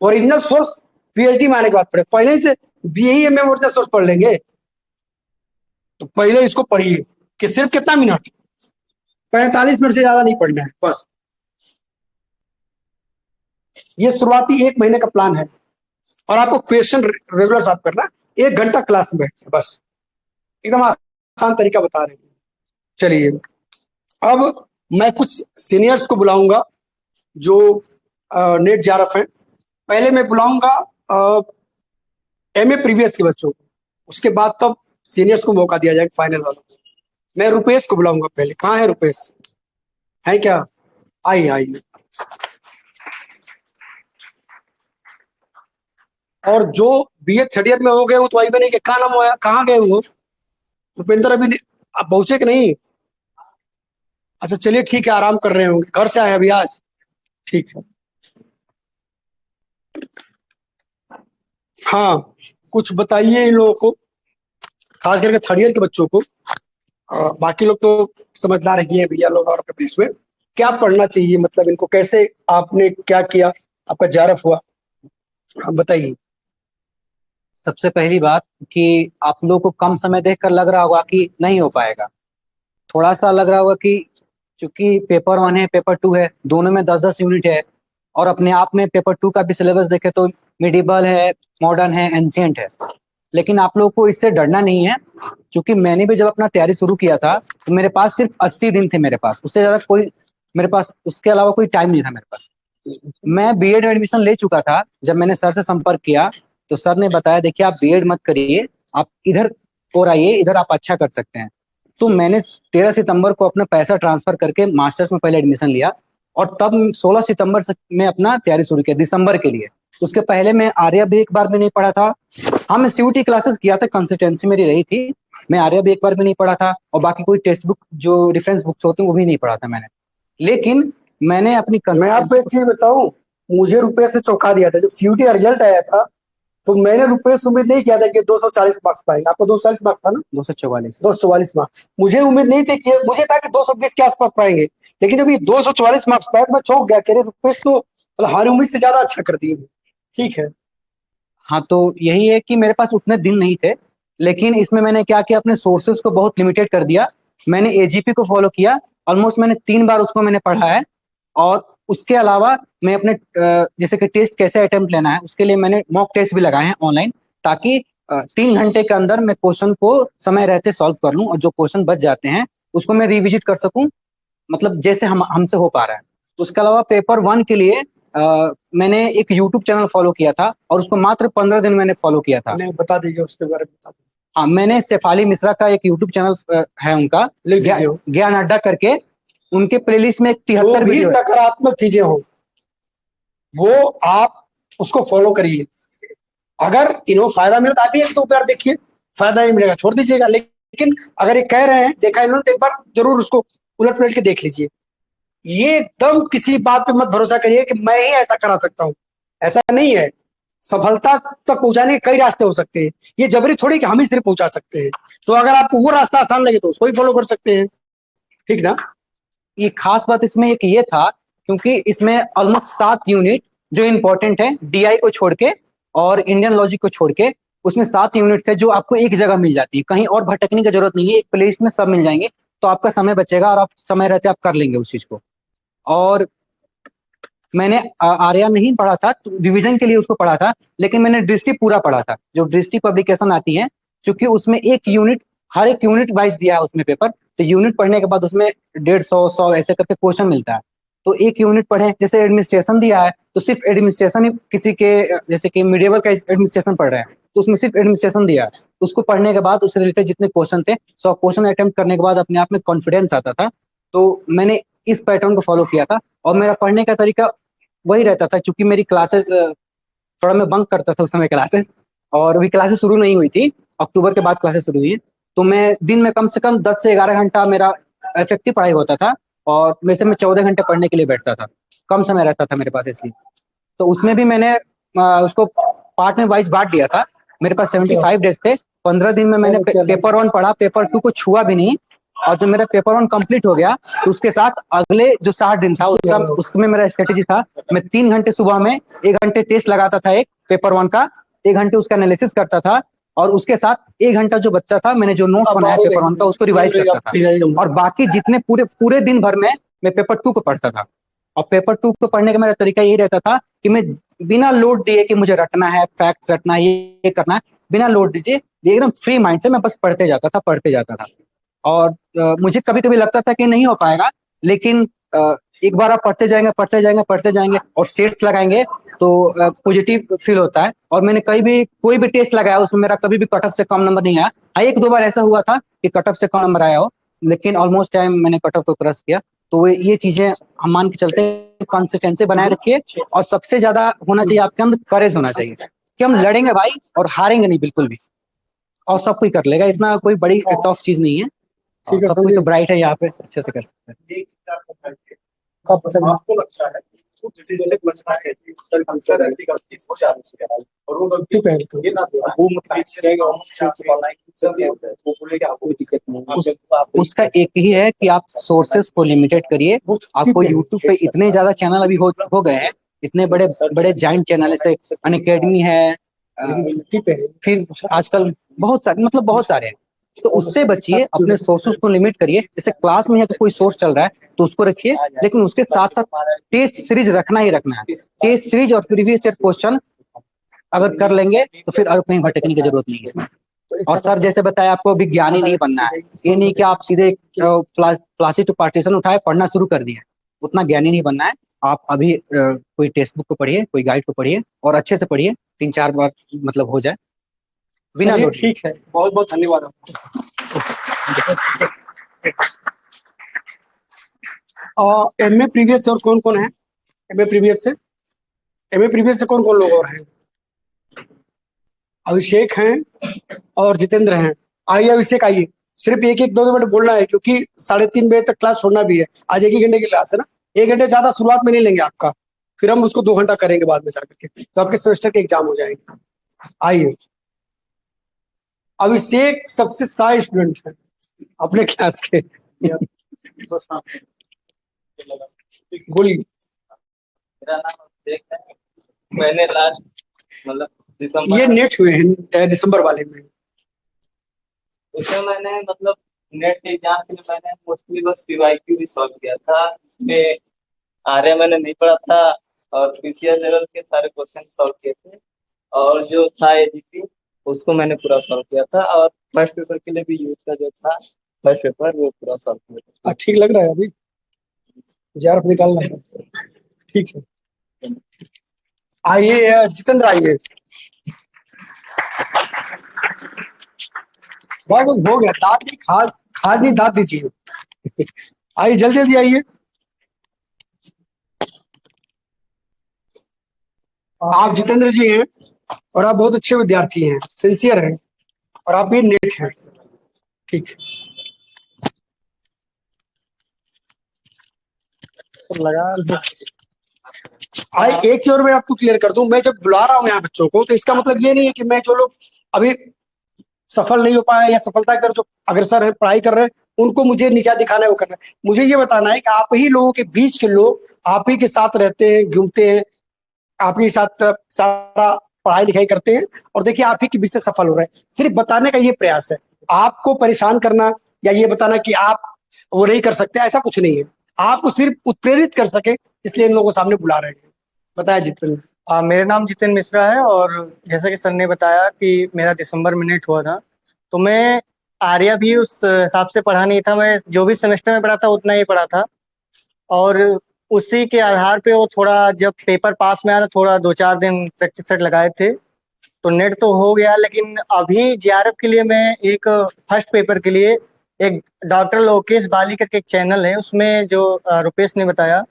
ओरिजिनल सोर्स पीएचडी में आने के बाद पढ़े, पहले से बीए में ओरिजिनल सोर्स पढ़ लेंगे। तो पहले इसको पढ़िए कि सिर्फ कितना मिनट, 45 मिनट से ज्यादा नहीं पढ़ना है बस। ये शुरुआती 1 महीने का प्लान है और आपको क्वेश्चन रेगुलर सॉल्व करना, 1 घंटा क्लास में बैठ बस, एकदम आसान तरीका बता रहे हैं। चलिए अब मैं कुछ सीनियर्स को बुलाऊंगा जो नेट जेआरएफ है। पहले मैं बुलाऊंगा एमए प्रीवियस के बच्चों को, उसके बाद तब सीनियर्स को मौका दिया जाएगा फाइनल वालों को। मैं रुपेश को बुलाऊंगा पहले। कहाँ है रुपेश, है क्या? आइए आइए। और जो बीए थर्ड ईयर में हो गए वो तो आई भी नहीं कि कहाँ नाम हुआ, कहाँ गए वो भूपेंद्र अभी आप पहुंचे कि नहीं? अच्छा चलिए ठीक है, आराम कर रहे होंगे, घर से आए अभी आज। ठीक है। हाँ, कुछ बताइए इन लोगों को, खास करके थर्ड ईयर के बच्चों को। बाकी लोग तो समझदार ही है भैया लोग, और अपने बेस में क्या पढ़ना चाहिए, मतलब इनको कैसे, आपने क्या किया, आपका जारफ हुआ, आप बताइए। सबसे पहली बात कि आप लोग को कम समय देखकर लग रहा होगा कि नहीं हो पाएगा। थोड़ा सा लग रहा होगा कि चूंकि पेपर 1 है, पेपर 2 है, दोनों में 10-10 यूनिट है, और अपने आप में पेपर 2 का भी सिलेबस देखे तो मिडिवल है, मॉडर्न है, एंशियंट है। लेकिन आप लोग को इससे डरना नहीं है, क्योंकि मैंने भी जब अपना तैयारी शुरू किया था तो मेरे पास सिर्फ 80 दिन थे मेरे पास, उससे ज़्यादा कोई मेरे पास, उसके अलावा कोई टाइम नहीं था मेरे पास। मैं बीएड में एडमिशन ले चुका था। जब मैंने सर से संपर्क किया तो सर ने बताया देखिए आप बीएड मत करिए, आप इधर और आइए, इधर आप अच्छा कर सकते हैं। तो मैंने 13 सितंबर को अपना पैसा ट्रांसफर करके मास्टर्स में पहले एडमिशन लिया, और तब 16 सितंबर से मैं अपना तैयारी शुरू किया दिसंबर के लिए। उसके पहले मैं आर्या भी एक बार भी नहीं पढ़ा था। हाँ, मैं सीयूटी क्लासेस किया था, कंसिस्टेंसी मेरी रही थी। मैं आर्या भी एक बार भी नहीं पढ़ा था, और बाकी कोई टेक्स्ट बुक जो रेफरेंस बुक्स होते हैं वो भी नहीं पढ़ा था मैंने। लेकिन मैंने अपनी मैं आपको एक चीज बताऊं, मुझे रुपये से चौंका दिया था जब सीयूटी का रिजल्ट आया था, तो मैंने रुपये से उम्मीद नहीं किया था कि 240 मार्क्स पाएंगे। आपको 240 मार्क्स था ना? 244। 244 मार्क्स। मुझे उम्मीद नहीं थी कि, मुझे था कि 220 के आसपास पाएंगे, लेकिन जब ये 244 मार्क्स पाए तो मैं चौंक गया, कह रहे रुपये तो मतलब हमारी उम्मीद से ज्यादा अच्छा कर दिए। ठीक है। हाँ, तो यही है कि मेरे पास उतने दिन नहीं थे, लेकिन इसमें मैंने क्या किया, अपने सोर्सेज को बहुत लिमिटेड कर दिया। मैंने एजीपी को फॉलो किया, ऑलमोस्ट मैंने 3 बार उसको मैंने पढ़ा है। और उसके अलावा मैं अपने जैसे कि टेस्ट कैसे अटेम्प्ट लेना है उसके लिए मैंने मॉक टेस्ट भी लगाए हैं ऑनलाइन, ताकि 3 घंटे के अंदर मैं क्वेश्चन को समय रहते सॉल्व कर लूँ, और जो क्वेश्चन बच जाते हैं उसको मैं रिविजिट कर सकूँ, मतलब जैसे हमसे हो पा रहा है। उसके अलावा पेपर 1 के लिए मैंने एक यूट्यूब चैनल फॉलो किया था, और उसको मात्र 15 दिन मैंने फॉलो किया था। नहीं, बता दीजिए उसके बारे में, बता दीजिए। हाँ, मैंने शेफाली मिश्रा का एक यूट्यूब चैनल है उनका, लिख दीजिए वो। ज्ञान अड्डा करके। उनके प्लेलिस्ट में जो 73 भी वीडियो है। सकारात्मक चीजें हो वो आप उसको फॉलो करिए। अगर इन्हों फायदा मिला तो आप भी एक दो बार देखिए, फायदा नहीं मिलेगा छोड़ दीजिएगा। लेकिन अगर ये कह रहे हैं देखा इन्होंने, तो एक बार जरूर उसको उलट पलट के देख लीजिए। ये एकदम किसी बात पे मत भरोसा करिए कि मैं ही ऐसा करा सकता हूँ, ऐसा नहीं है। सफलता तक पहुंचाने के कई रास्ते हो सकते हैं, ये जबरी थोड़ी कि हम ही सिर्फ पहुंचा सकते हैं। तो अगर आपको वो रास्ता आसान लगे तो उसको ही फॉलो कर सकते हैं, ठीक ना? ये खास बात इसमें एक ये था, क्योंकि इसमें ऑलमोस्ट 7 यूनिट जो इम्पोर्टेंट है डीआई को छोड़ के और इंडियन लॉजिक को छोड़ के, उसमें 7 यूनिट थे जो आपको एक जगह मिल जाती है, कहीं और भटकने की जरूरत नहीं है, एक प्लेलिस्ट में सब मिल जाएंगे। तो आपका समय बचेगा और आप समय रहते आप कर लेंगे उस चीज को। और मैंने आर्या नहीं पढ़ा था, रिवीजन के लिए उसको पढ़ा था, लेकिन मैंने दृष्टि पूरा पढ़ा था, जो दृष्टि पब्लिकेशन आती है, क्योंकि उसमें एक यूनिट, हर एक यूनिट वाइज दिया है उसमें पेपर। तो यूनिट पढ़ने के बाद उसमें 150-100 ऐसे करके क्वेश्चन मिलता है। तो एक यूनिट पढ़े, जैसे एडमिनिस्ट्रेशन दिया है तो सिर्फ एडमिनिस्ट्रेशन ही, किसी के जैसे कि मिडिवल का एडमिनिस्ट्रेशन पढ़ रहे हैं तो उसमें सिर्फ एडमिनिस्ट्रेशन दिया है। उसको पढ़ने के बाद उससे रिलेटेड जितने क्वेश्चन थे 100 क्वेश्चन अटेम्प्ट करने के बाद अपने आप में कॉन्फिडेंस आता था। तो मैंने इस पैटर्न को फॉलो किया था, और मेरा पढ़ने का तरीका वही रहता था। क्योंकि मेरी क्लासेस थोड़ा मैं बंक करता था उस समय क्लासेस, और अभी क्लासेस शुरू नहीं हुई थी, अक्टूबर के बाद क्लासेस शुरू हुई है। तो मैं दिन में कम से कम 10 से 11 घंटा मेरा इफेक्टिव पढ़ाई होता था, और वैसे मैं 14 घंटे पढ़ने के लिए बैठता था, कम समय रहता था मेरे पास इसलिए। तो उसमें भी मैंने उसको पार्ट में वाइज बांट दिया था। मेरे पास 75 डेज थे, 15 दिन में मैंने पेपर 1 पढ़ा, पेपर 2 को छुआ भी नहीं। और जो मेरा पेपर 1 कंप्लीट हो गया तो उसके साथ अगले जो 60 दिन था उसमें मेरा स्ट्रेटेजी था, मैं 3 घंटे सुबह में, 1 घंटे टेस्ट लगाता था एक पेपर 1 का, 1 घंटे उसका एनालिसिस करता था, और उसके साथ 1 घंटा जो बच्चा था मैंने जो नोट्स बनाया पेपर 1 का उसको रिवाइज करता था। और बाकी जितने पूरे पूरे दिन भर में मैं पेपर 2 को पढ़ता था। और पेपर 2 को पढ़ने का मेरा तरीका यही रहता था कि मैं बिना लोड दिए कि मुझे रटना है, फैक्ट्स रटना है, ये करना है, बिना लोड दीजिए, एकदम फ्री माइंड से मैं बस पढ़ते जाता था, पढ़ते जाता था। और मुझे कभी कभी लगता था कि नहीं हो पाएगा, लेकिन एक बार आप पढ़ते जाएंगे, पढ़ते जाएंगे, पढ़ते जाएंगे और सेट्स लगाएंगे तो पॉजिटिव फील होता है। और मैंने कोई भी टेस्ट लगाया उसमें मेरा कभी भी कट ऑफ से कम नंबर नहीं आया। हाँ, 1-2 बार ऐसा हुआ था कि कट ऑफ से कम नंबर आया हो, लेकिन ऑलमोस्ट टाइम मैंने कट ऑफ को क्रॉस किया। तो ये चीजें हम मान के चलते, कंसिस्टेंसी बनाए रखिए, और सबसे ज्यादा होना चाहिए आपके अंदर करेज होना चाहिए। कि हम लड़ेंगे भाई और हारेंगे नहीं बिल्कुल भी, और सब कोई कर लेगा, इतना कोई बड़ी टफ चीज नहीं है। ठीक है सब कोई सर। तो ब्राइट है यहाँ पे, अच्छे से कर सकते हैं। कब बताइए। आपको लगता है कि उस चीज से बचना चाहिए, सर अक्सर ऐसी गलती हो जाती है और वो गलती पहले तो ये ना वो मतलब पीछे रहेगा और आपको बोले कि आपको कोई दिक्कत नहीं। उसका एक ही है कि आप सोर्सेस को लिमिटेड करिए। आपको यूट्यूब पे इतने ज्यादा चैनल अभी हो गए हैं, इतने बड़े बड़े जाइंट चैनल जैसे अनअकैडमी है, छुट्टी पे है। फिर आजकल बहुत सारे, मतलब बहुत सारे हैं। तो उससे बचिए, अपने सोर्सेस को लिमिट करिए। जैसे क्लास में है तो कोई सोर्स चल रहा है तो उसको रखिए, लेकिन उसके साथ साथ टेस्ट सीरीज रखना ही रखना है। टेस्ट सीरीज और प्रीवियस ईयर क्वेश्चन अगर कर लेंगे तो फिर और कहीं भटकने की जरूरत नहीं है। और सर जैसे बताया, आपको विज्ञानी नहीं बनना है। ये नहीं कि आप सीधे प्लास्टिक टू पार्टीशन उठाए पढ़ना शुरू कर दिए, उतना ज्ञानी नहीं बनना है। आप अभी कोई टेक्स्ट बुक को पढ़िए, कोई गाइड को पढ़िए और अच्छे से पढ़िए, 3-4 बार मतलब हो जाए बिना चलिए लोड। ठीक है, बहुत बहुत धन्यवाद आपको। एमए प्रीवियस से और कौन कौन है? एमए प्रीवियस से, एमए प्रीवियस से कौन कौन लोग और हैं? अभिषेक हैं और जितेंद्र हैं। आइए अभिषेक, आइए। सिर्फ एक एक 2-2 मिनट बोलना है क्योंकि 3:30 बजे तक क्लास छोड़ना भी है। आज 1 ही घंटे की क्लास है ना, 1 घंटे ज्यादा शुरुआत में नहीं लेंगे आपका, फिर हम उसको 2 घंटा करेंगे बाद में जाकर के, तो आपके सेमेस्टर के एग्जाम हो जाएंगे। आइए। अभिषेक सबसे शाय स्टूडेंट है अपने क्लास के। बोलिए। मेरा नाम अभिषेक है। मैंने लास्ट मतलब दिसंबर ये नेट हुए हैं दिसंबर वाले में। उसमें मैंने मतलब नेट के एग्जाम के लिए मैंने मोस्टली बस पीवाईक्यू भी सॉल्व किया था। इसमें आर्य मैंने नहीं पढ़ा था और पीसीआर लेवल के सारे क्वेश्चन सॉल्व किए थे, और जो था एजीपी उसको मैंने पूरा सॉल्व किया था, और फर्स्ट पेपर के लिए भी यूथ का जो था फर्स्ट पेपर वो पूरा सॉल्व किया था। ठीक लग रहा है अभी, जार निकालना है। ठीक है, आइए जितेंद्र, आइए। बहुत हो गया, दांत नहीं, खाज खाज नहीं, दांत दीजिए। आइए जल्दी जल्दी आइए। आप जितेंद्र जी हैं और आप बहुत अच्छे विद्यार्थी हैं, सिंसियर हैं, और आप भी नेट हैं। ठीक लगा। आई एक चीज और मैं आपको क्लियर कर दूं, मैं जब बुला रहा हूं यहाँ बच्चों को तो इसका मतलब ये नहीं है कि मैं जो लोग अभी सफल नहीं हो पाए या सफलता की तरफ जो अग्रसर है, पढ़ाई कर रहे हैं, उनको मुझे नीचा दिखाना है, वो करना है। मुझे ये बताना है कि आप ही लोगों के बीच के लोग आप ही के साथ रहते हैं, घूमते हैं, आप ही के साथ सारा पढ़ाई लिखाई करते हैं, और देखिए आप ही के बीच से सफल हो रहे हैं। सिर्फ बताने का ये प्रयास है, आपको परेशान करना या ये बताना कि आप वो नहीं कर सकते, ऐसा कुछ नहीं है। आपको सिर्फ उत्प्रेरित कर सके इसलिए इन लोगों को सामने बुला रहे हैं। बताया जितेंद्र। मेरा नाम जितेंद्र मिश्रा है, और जैसा कि सर ने बताया कि मेरा दिसंबर में नेट हुआ था, तो मैं आर्या भी उस हिसाब से पढ़ा नहीं था। मैं जो भी सेमेस्टर में पढ़ा था उतना ही पढ़ा था, और उसी के आधार पे वो थोड़ा जब पेपर पास में आया थोड़ा 2-4 दिन प्रैक्टिस सेट लगाए थे, तो नेट तो हो गया। लेकिन अभी जेआरएफ के लिए मैं एक फर्स्ट पेपर के लिए एक डॉक्टर लोकेश बाली करके एक चैनल है, उसमें जो रुपेश ने बताया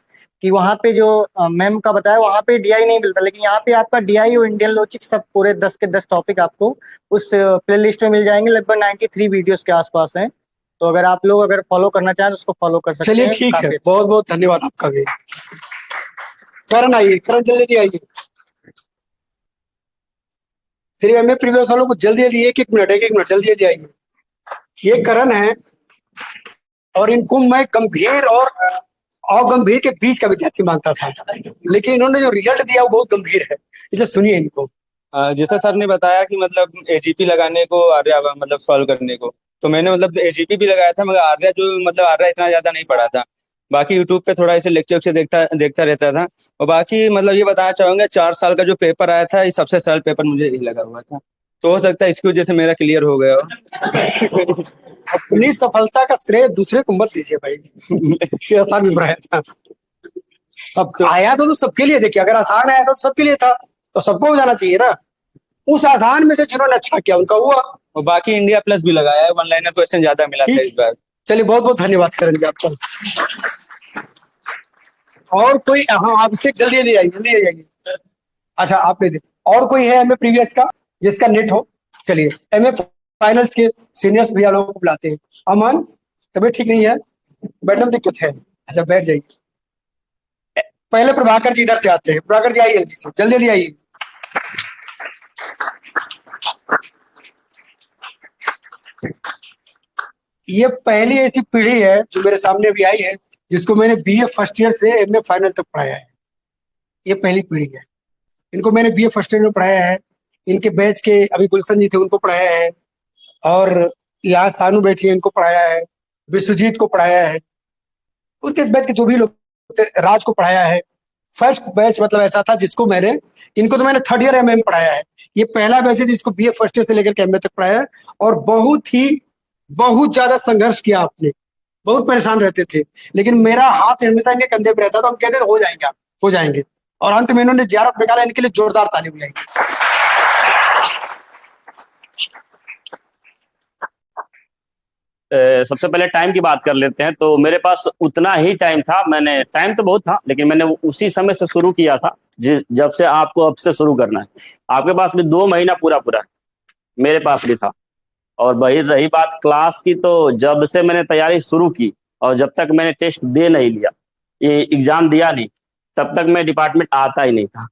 कि वहाँ पे जो मैम का बताया वहाँ पे डीआई नहीं मिलता, लेकिन यहाँ पे आपका डीआई और इंडियन लॉजिक सब पूरे 10 के 10 टॉपिक आपको उस प्लेलिस्ट में मिल जाएंगे। लगभग 93 वीडियोस के आसपास हैं, तो अगर आप लोग अगर फॉलो करना चाहें तो उसको फॉलो कर सकते चलिए हैं। ठीक है, काफी अच्छा। बहुत बहुत धन्यवाद आपका भी। करण आइए, करण जल्दी आइए। सिर्फ एमए प्रीवियस वालों को जल्दी जल्दी 1-1 मिनट जल्दी जल्दी आइए। ये करण है और इनको मैं गंभीर और अगंभीर के बीच का विद्यार्थी मानता था, लेकिन इन्होंने जो रिजल्ट दिया वो बहुत गंभीर है, इसलिए सुनिए इनको। जैसा सर ने बताया कि मतलब एजीपी लगाने को, आर्या मतलब सॉल्व करने को, तो मैंने मतलब एजीपी भी लगाया था, मगर आर्या जो मतलब आर्या इतना ज्यादा नहीं पढ़ा था। बाकी यूट्यूब पे थोड़ा ऐसे लेक्चर वेक्चर देखता रहता था। और बाकी मतलब ये बताना चाहूंगा, 4 साल का जो पेपर आया था ये सबसे सरल पेपर मुझे यही लगा हुआ था, तो हो सकता है इसकी वजह से मेरा क्लियर हो गया हो। अपनी सफलता का श्रेय दूसरे को मत दीजिए भाई। ये आसान पेपर आया था, सब आया तो सबके लिए। देखिए अगर आसान आया था तो सबके लिए था, तो सबको हो जाना चाहिए ना। उस आसान में से जिन्होंने अच्छा किया उनका हुआ। और बाकी इंडिया प्लस भी लगाया है, 1 लाइनर क्वेश्चन ज्यादा मिला था इस बार। चलिए बहुत बहुत धन्यवाद करण जी आपका। और कोई? हाँ अभिषेक जल्दी जल्दी आइए, जल्दी आइए। अच्छा आप ले दे। और कोई है एमए प्रीवियस का जिसका नेट हो? चलिए एमए फाइनल्स के सीनियर्स भैया लोगों को बुलाते हैं। अमन, तबीयत ठीक नहीं है, बैठने में दिक्कत है? अच्छा बैठ जाइए। पहले प्रभाकर जी इधर से आते हैं। प्रभाकर जी आइए जल्दी से, जल्दी जल्दी आइए। ये पहली ऐसी पीढ़ी है जो मेरे सामने अभी आई है जिसको मैंने बीए फर्स्ट ईयर से एमए फाइनल तक पढ़ाया है। ये पहली पीढ़ी है, इनको मैंने बीए फर्स्ट ईयर में पढ़ाया है। इनके बैच के अभी गुलशन जी थे, उनको पढ़ाया है, और यहाँ सानू बैठी है, इनको पढ़ाया है, विश्वजीत को पढ़ाया है, उनके इस बैच के जो भी लोग थे, राज को पढ़ाया है। फर्स्ट बैच मतलब ऐसा था जिसको मैंने, इनको तो मैंने थर्ड ईयर एमए में पढ़ाया है। ये पहला बैच है जिसको बीए फर्स्ट ईयर से लेकर के एमए तक पढ़ाया है, और बहुत ज्यादा संघर्ष किया आपने, बहुत परेशान रहते थे, लेकिन मेरा हाथ हमेशा इनके कंधे पे रहता था। हम कहते थे हो जाएंगे आप, हो जाएंगे, और अंत में इन्होंने JRF निकाला। इनके लिए जोरदार ताली बजाएंगे। सबसे पहले टाइम की बात कर लेते हैं। तो मेरे पास उतना ही टाइम था, मैंने टाइम तो बहुत था लेकिन मैंने उसी समय से शुरू किया था जब से आपको अब से शुरू करना है। आपके पास भी 2 महीना पूरा है, मेरे पास भी था। और वही रही बात क्लास की, तो जब से मैंने तैयारी शुरू की और जब तक मैंने टेस्ट दे नहीं लिया, ये एग्जाम दिया नहीं, तब तक मैं डिपार्टमेंट आता ही नहीं था।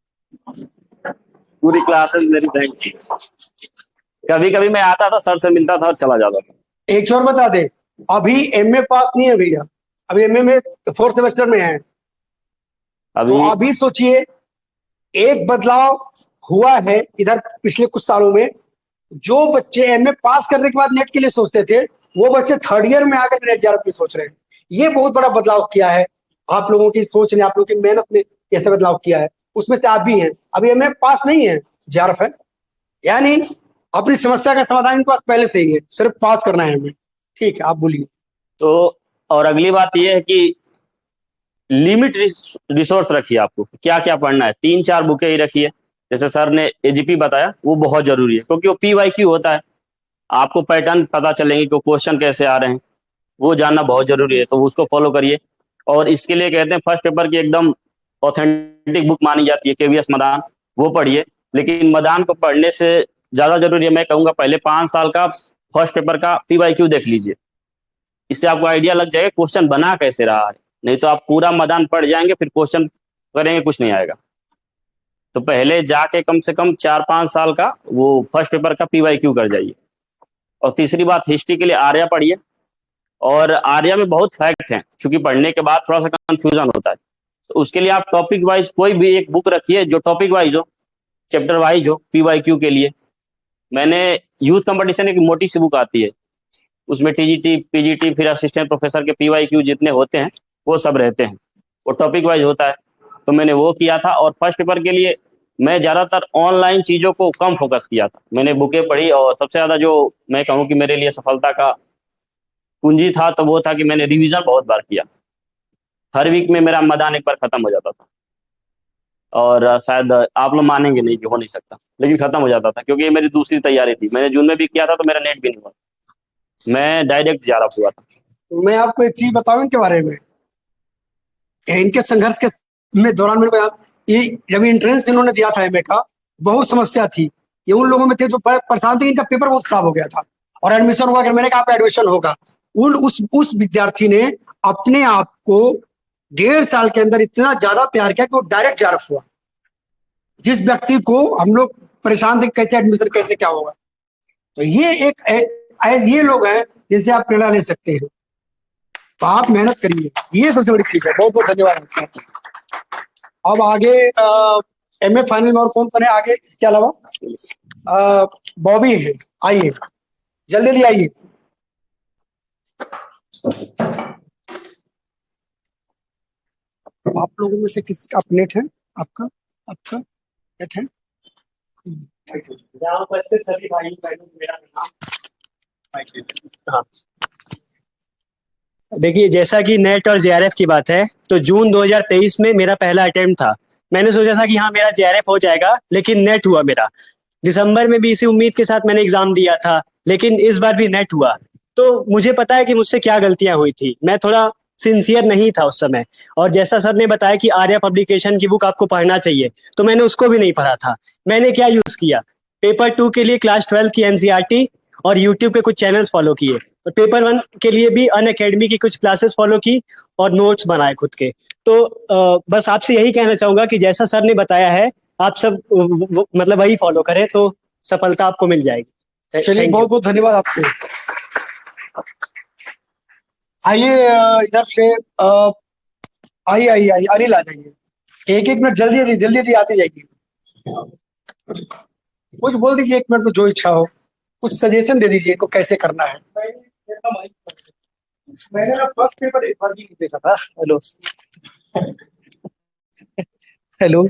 पूरी क्लासेस मेरी बैंक थी। कभी कभी मैं आता था, सर से मिलता था और चला जाता था। एक और बता दे, अभी एमए पास नहीं है भैया, अभी एमए में 4th सेमेस्टर में है। तो अभी सोचिए, एक बदलाव हुआ है इधर पिछले कुछ सालों में। जो बच्चे एमए पास करने के बाद नेट के लिए सोचते थे, वो बच्चे थर्ड ईयर में आकर नेट JRF की सोच रहे हैं। ये बहुत बड़ा बदलाव किया है आप लोगों की सोच ने, आप लोगों की मेहनत ने कैसे बदलाव किया है, उसमें से आप भी हैं। अभी एमए पास नहीं है, JRF है, यानी अपनी समस्या का समाधान इनके पास पहले से ही है, सिर्फ पास करना है हमें। ठीक है, आप बोलिए। तो और अगली बात यह है कि लिमिट रिसोर्स रखिए। आपको क्या क्या पढ़ना है, 3-4 बुकें ही रखिए। जैसे सर ने एजीपी बताया, वो बहुत जरूरी है क्योंकि वो PYQ होता है। आपको पैटर्न पता चलेंगे कि क्वेश्चन कैसे आ रहे हैं, वो जानना बहुत जरूरी है, तो उसको फॉलो करिए। और इसके लिए कहते हैं फर्स्ट पेपर की एकदम ऑथेंटिक बुक मानी जाती है KVS मदान, वो पढ़िए। लेकिन मदान को पढ़ने से ज्यादा जरूरी है, मैं कहूँगा पहले 5 साल का फर्स्ट पेपर का PYQ देख लीजिए। इससे आपको आइडिया लग जाएगा क्वेश्चन बना कैसे रहा है। नहीं तो आप पूरा मदान पढ़ जाएंगे, फिर क्वेश्चन करेंगे कुछ नहीं आएगा। तो पहले जाके कम से कम 4-5 साल का वो फर्स्ट पेपर का PYQ कर जाइए। और तीसरी बात, हिस्ट्री के लिए आर्या पढ़िए। और आर्या में बहुत फैक्ट हैं, क्योंकि पढ़ने के बाद थोड़ा सा कंफ्यूजन होता है, तो उसके लिए आप टॉपिक वाइज कोई भी एक बुक रखिए जो टॉपिक वाइज हो, चैप्टर वाइज हो PYQ के लिए। मैंने यूथ कंपटीशन एक मोटी सी बुक आती है, उसमें TGT PGT फिर असिस्टेंट प्रोफेसर के PYQ जितने होते हैं वो सब रहते हैं, वो टॉपिक वाइज होता है, तो मैंने वो किया था। और फर्स्ट पेपर के लिए मैं ज़्यादातर ऑनलाइन चीज़ों को कम फोकस किया था। मैंने बुकें पढ़ी, और सबसे ज़्यादा जो मैं कहूँ कि मेरे लिए सफलता का कुंजी था, तो वो था कि मैंने रिवीजन बहुत बार किया। हर वीक में मेरा मदान एक बार खत्म हो जाता था, और शायद आप लोग मानेंगे नहीं कि हो नहीं सकता, लेकिन खत्म हो जाता था, क्योंकि ये मेरी दूसरी तैयारी थी। मैंने जून में भी किया था तो मेरा नेट भी नहीं हुआ, मैं डायरेक्ट JRF हुआ था। मैं आपको एक चीज बताऊं इनके बारे में, इनके संघर्ष के में दौरान मेरे को ये जब एंट्रेंस इन्होंने दिया था एमए का, बहुत समस्या थी। ये उन लोगों में थे जो बड़े परेशान थे, इनका पेपर बहुत खराब हो गया था और एडमिशन हुआ। मैंने कहा आपका एडमिशन होगा, उस विद्यार्थी ने अपने आप को 1.5 साल के अंदर इतना ज्यादा तैयार किया कि वो डायरेक्ट JRF हुआ। जिस व्यक्ति को हम लोग परेशान थे कैसे एडमिशन कैसे क्या होगा, तो ये लोग हैं जिनसे आप प्रेरणा ले सकते हैं। तो आप मेहनत करिए, ये सबसे बड़ी चीज है। बहुत बहुत धन्यवाद आपका। अब आगे एमए फाइनल में और कौन कौन है आगे इसके अलावा? बॉबी है, आइए जल्दी जल्दी आइए। आप लोगों में से किसी का नेट है? आपका नेट है? यहाँ उपस्थित सभी भाइयों बहनों को मेरा प्रणाम। देखिए, जैसा कि नेट और JRF की बात है, तो जून 2023 में मेरा पहला अटेम्प्ट था। मैंने सोचा था कि हाँ मेरा JRF हो जाएगा, लेकिन नेट हुआ मेरा। दिसंबर में भी इसी उम्मीद के साथ मैंने एग्जाम दिया था, लेकिन इस बार भी नेट हुआ। तो मुझे पता है कि मुझसे क्या गलतियां हुई थी। मैं थोड़ा सिंसियर नहीं था उस समय। और जैसा सर ने बताया कि आर्या पब्लिकेशन की बुक आपको पढ़ना चाहिए, तो मैंने उसको भी नहीं पढ़ा था। मैंने क्या यूज किया, पेपर 2 के लिए क्लास 12 की एनसीईआरटी और यूट्यूब के कुछ चैनल्स फॉलो किए, और पेपर 1 के लिए भी अनअकैडमी की कुछ क्लासेस फॉलो की और नोट्स बनाए खुद के। तो बस आपसे यही कहना चाहूंगा कि जैसा सर ने बताया है आप सब मतलब वही फॉलो करें, तो सफलता आपको मिल जाएगी। चलिए, बहुत बहुत धन्यवाद आपको। आइए इधर से आइए आइए आइए, अनिल आ जाइए। एक एक मिनट, जल्दी जल्दी जल्दी जल्दी आती जाइए। कुछ बोल दीजिए 1 मिनट में, जो इच्छा हो, कुछ सजेशन दे दीजिए इनको कैसे करना है। मैंने ना फर्स्ट पेपर एक बार भी नहीं देखा था। हेलो हेलो,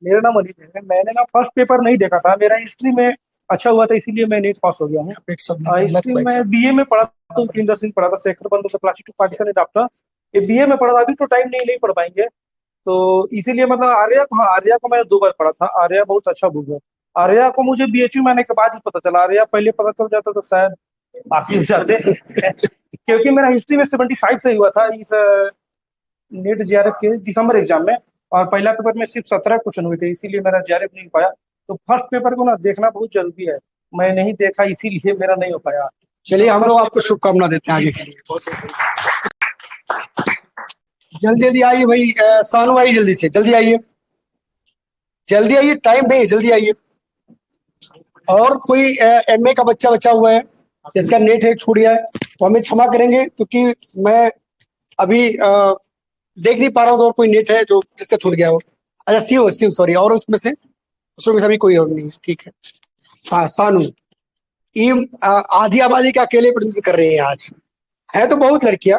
मेरा नाम अनिल है। मैंने ना फर्स्ट पेपर नहीं देखा था, मेरा हिस्ट्री में अच्छा हुआ था, इसीलिए मैं नीट पास हो गया हूँ। हिस्ट्री में बीए में पढ़ा था, इंदर सिंह पढ़ा था, शेखर बंधु से प्लास्टिक पार्टीशन डॉक्टर, ये बीए में पढ़ा था। अभी तो टाइम नहीं पढ़ पाएंगे, तो इसीलिए मतलब आर्या को, हाँ आर्या को मैंने 2 बार पढ़ा था। आर्या बहुत अच्छा बुक है। आर्या को मुझे बीएचयू में आने के बाद ही पता चला, आर्या पहले पता चल जाता तो शायद पास ही हो जाते क्योंकि मेरा हिस्ट्री में 75 से हुआ था इस नीट जेआरएफ के दिसंबर एग्जाम में, और पहला पेपर में सिर्फ 17 क्वेश्चन हुए थे, इसीलिए मेरा जेआरएफ नहीं हो पाया। तो फर्स्ट पेपर को ना देखना बहुत जरूरी है, मैं नहीं देखा इसीलिए मेरा नहीं हो पाया। चलिए, हम लोग आपको शुभकामना देते हैं आगे के लिए। बहुत जल्दी जल्दी आइए भाई। सानू भाई, जल्दी से जल्दी आइए, जल्दी आइए, टाइम नहीं, जल्दी आइए। और कोई एमए का बच्चा बचा हुआ है जिसका नेट है छूट गया है, तो हमें क्षमा करेंगे, क्योंकि मैं अभी देख नहीं पा रहा हूँ और कोई नेट है जो जिसका छूट गया हो। अच्छा, शिव सॉरी, और उसमें से अभी कोई और नहीं है, ठीक है। हाँ, सानू, ये आधी आबादी के अकेले प्रतिनिधित्व कर रही है आज। है तो बहुत लड़कियां,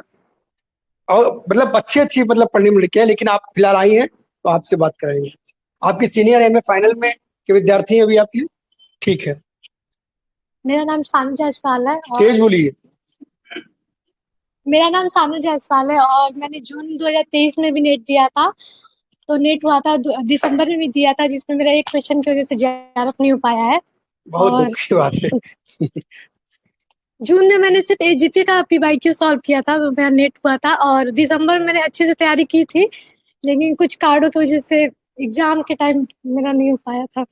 और मतलब अच्छी मतलब पढ़ने में लड़कियां, लेकिन आप फिलहाल आई हैं तो आपसे बात कराएंगे। आपकी सीनियर एमए फाइनल में के विद्यार्थी हैं अभी आपकी, ठीक है। मेरा नाम सानू जायसवाल है तेज बोलिए। मेरा नाम सानू जायसवाल है और मैंने जून 2023 में भी नेट दिया था। तो नेट हुआ था दिसंबर में भी दिया था, जिसमें मेरा एक क्वेश्चन की वजह से जेआरएफ नहीं हो पाया है। बहुत और दुख की बात है। जून में मैंने सिर्फ एजीपी का पीवाईक्यू सॉल्व किया था, तो मेरा नेट हुआ था। और दिसंबर में मैंने अच्छे से तैयारी की थी, लेकिन कुछ कारणों की वजह से एग्जाम के टाइम मेरा नहीं हो पाया था।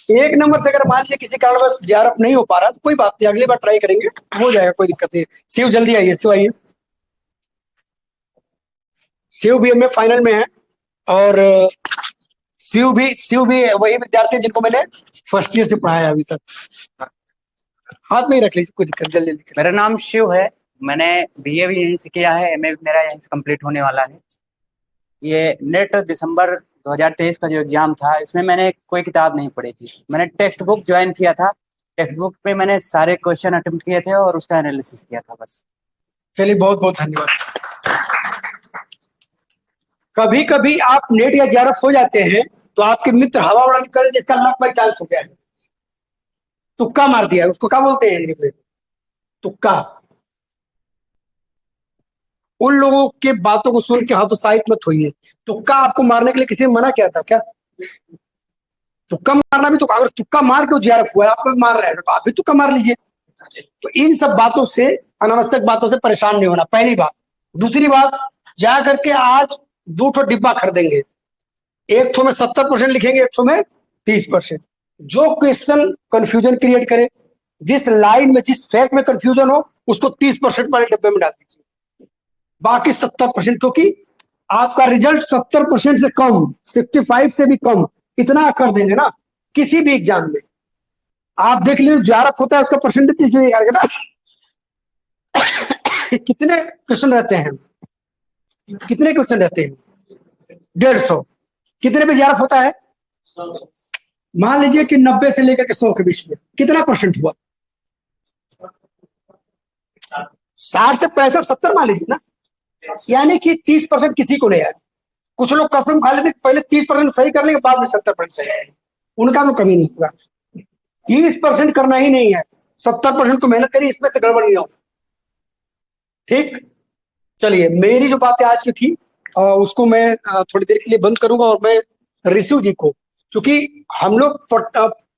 1 नंबर से अगर मान लीजिए किसी कारणवश जेआरएफ नहीं हो पा रहा तो कोई बात नहीं, अगली बार ट्राई करेंगे, हो जाएगा, कोई दिक्कत नहीं। शिव जल्दी आइए, शिव आइए। शिव भी एमए फाइनल में है, और शिव भी वही विद्यार्थी है जिनको मैंने फर्स्ट ईयर से पढ़ाया अभी तक। हाथ में ही रख लीजिए, कोई दिक्कत, जल्दी जल्दी। मेरा नाम शिव है, मैंने बीए भी यहीं से किया है, एमए मेरा यहीं से कंप्लीट होने वाला है। ये नेट दिसंबर 2023 का जो एग्जाम था, इसमें मैंने कोई किताब नहीं पढ़ी थी, मैंने टेक्स्ट बुक ज्वाइन किया था। टेक्स्ट बुक पे मैंने सारे क्वेश्चन अटेम्प्ट किए थे और उसका एनालिसिस किया था बस। चलिए, बहुत बहुत धन्यवाद। कभी कभी आप नेट या जेआरएफ हो जाते हैं तो आपके मित्र हवा उड़ा निकल, जिसका लक बाई चांस हो गया है, तुक्का मार दिया, उसको क्या बोलते हैं हिंदी में? तुक्का। उन लोगों के बातों को सुन के हतोत्साहित मत होइए। तुक्का आपको मारने के लिए किसी ने मना किया था क्या? तुक्का मारना भी, तो अगर तुक्का मार के जेआरएफ हुआ है, आप मार रहे हैं तो आप भी तुक्का मार लीजिए। तो इन सब बातों से, अनावश्यक बातों से परेशान नहीं होना, पहली बात। दूसरी बात, जा करके आज 2 ठो डिब्बा खरीदेंगे, एक ठो में 70% लिखेंगे, एक ठो में 30%। जो क्वेश्चन कंफ्यूजन क्रिएट करे, जिस लाइन में, जिस फैक्ट में कंफ्यूजन हो, उसको 30% वाले डिब्बे में डाल दीजिए, बाकी 70%, क्योंकि आपका रिजल्ट 70% से कम, 65 से भी कम, इतना कर देंगे ना किसी भी एग्जाम में। आप देख लीजिए, जेआरएफ होता है उसका परसेंटेज ना कितने क्वेश्चन रहते हैं, कितने क्वेश्चन रहते हैं? 150। कितने पे जेआरएफ होता है? मान लीजिए कि 90 से लेकर के 100 के बीच में, कितना परसेंट हुआ? 60 से 65, 70 मान लीजिए ना, यानी कि 30% किसी को नहीं आया। कुछ लोग कसम खा लेते पहले 30% सही कर लेंगे, बाद में 70% सही आएगा, उनका तो कमी नहीं होगा। 30% करना ही नहीं है, 70% को मेहनत करिए, इसमें से गड़बड़ नहीं होगा। ठीक, चलिए, मेरी जो बातें आज की थी उसको मैं थोड़ी देर के लिए बंद करूंगा, और मैं ऋषि जी को, क्योंकि हम लोग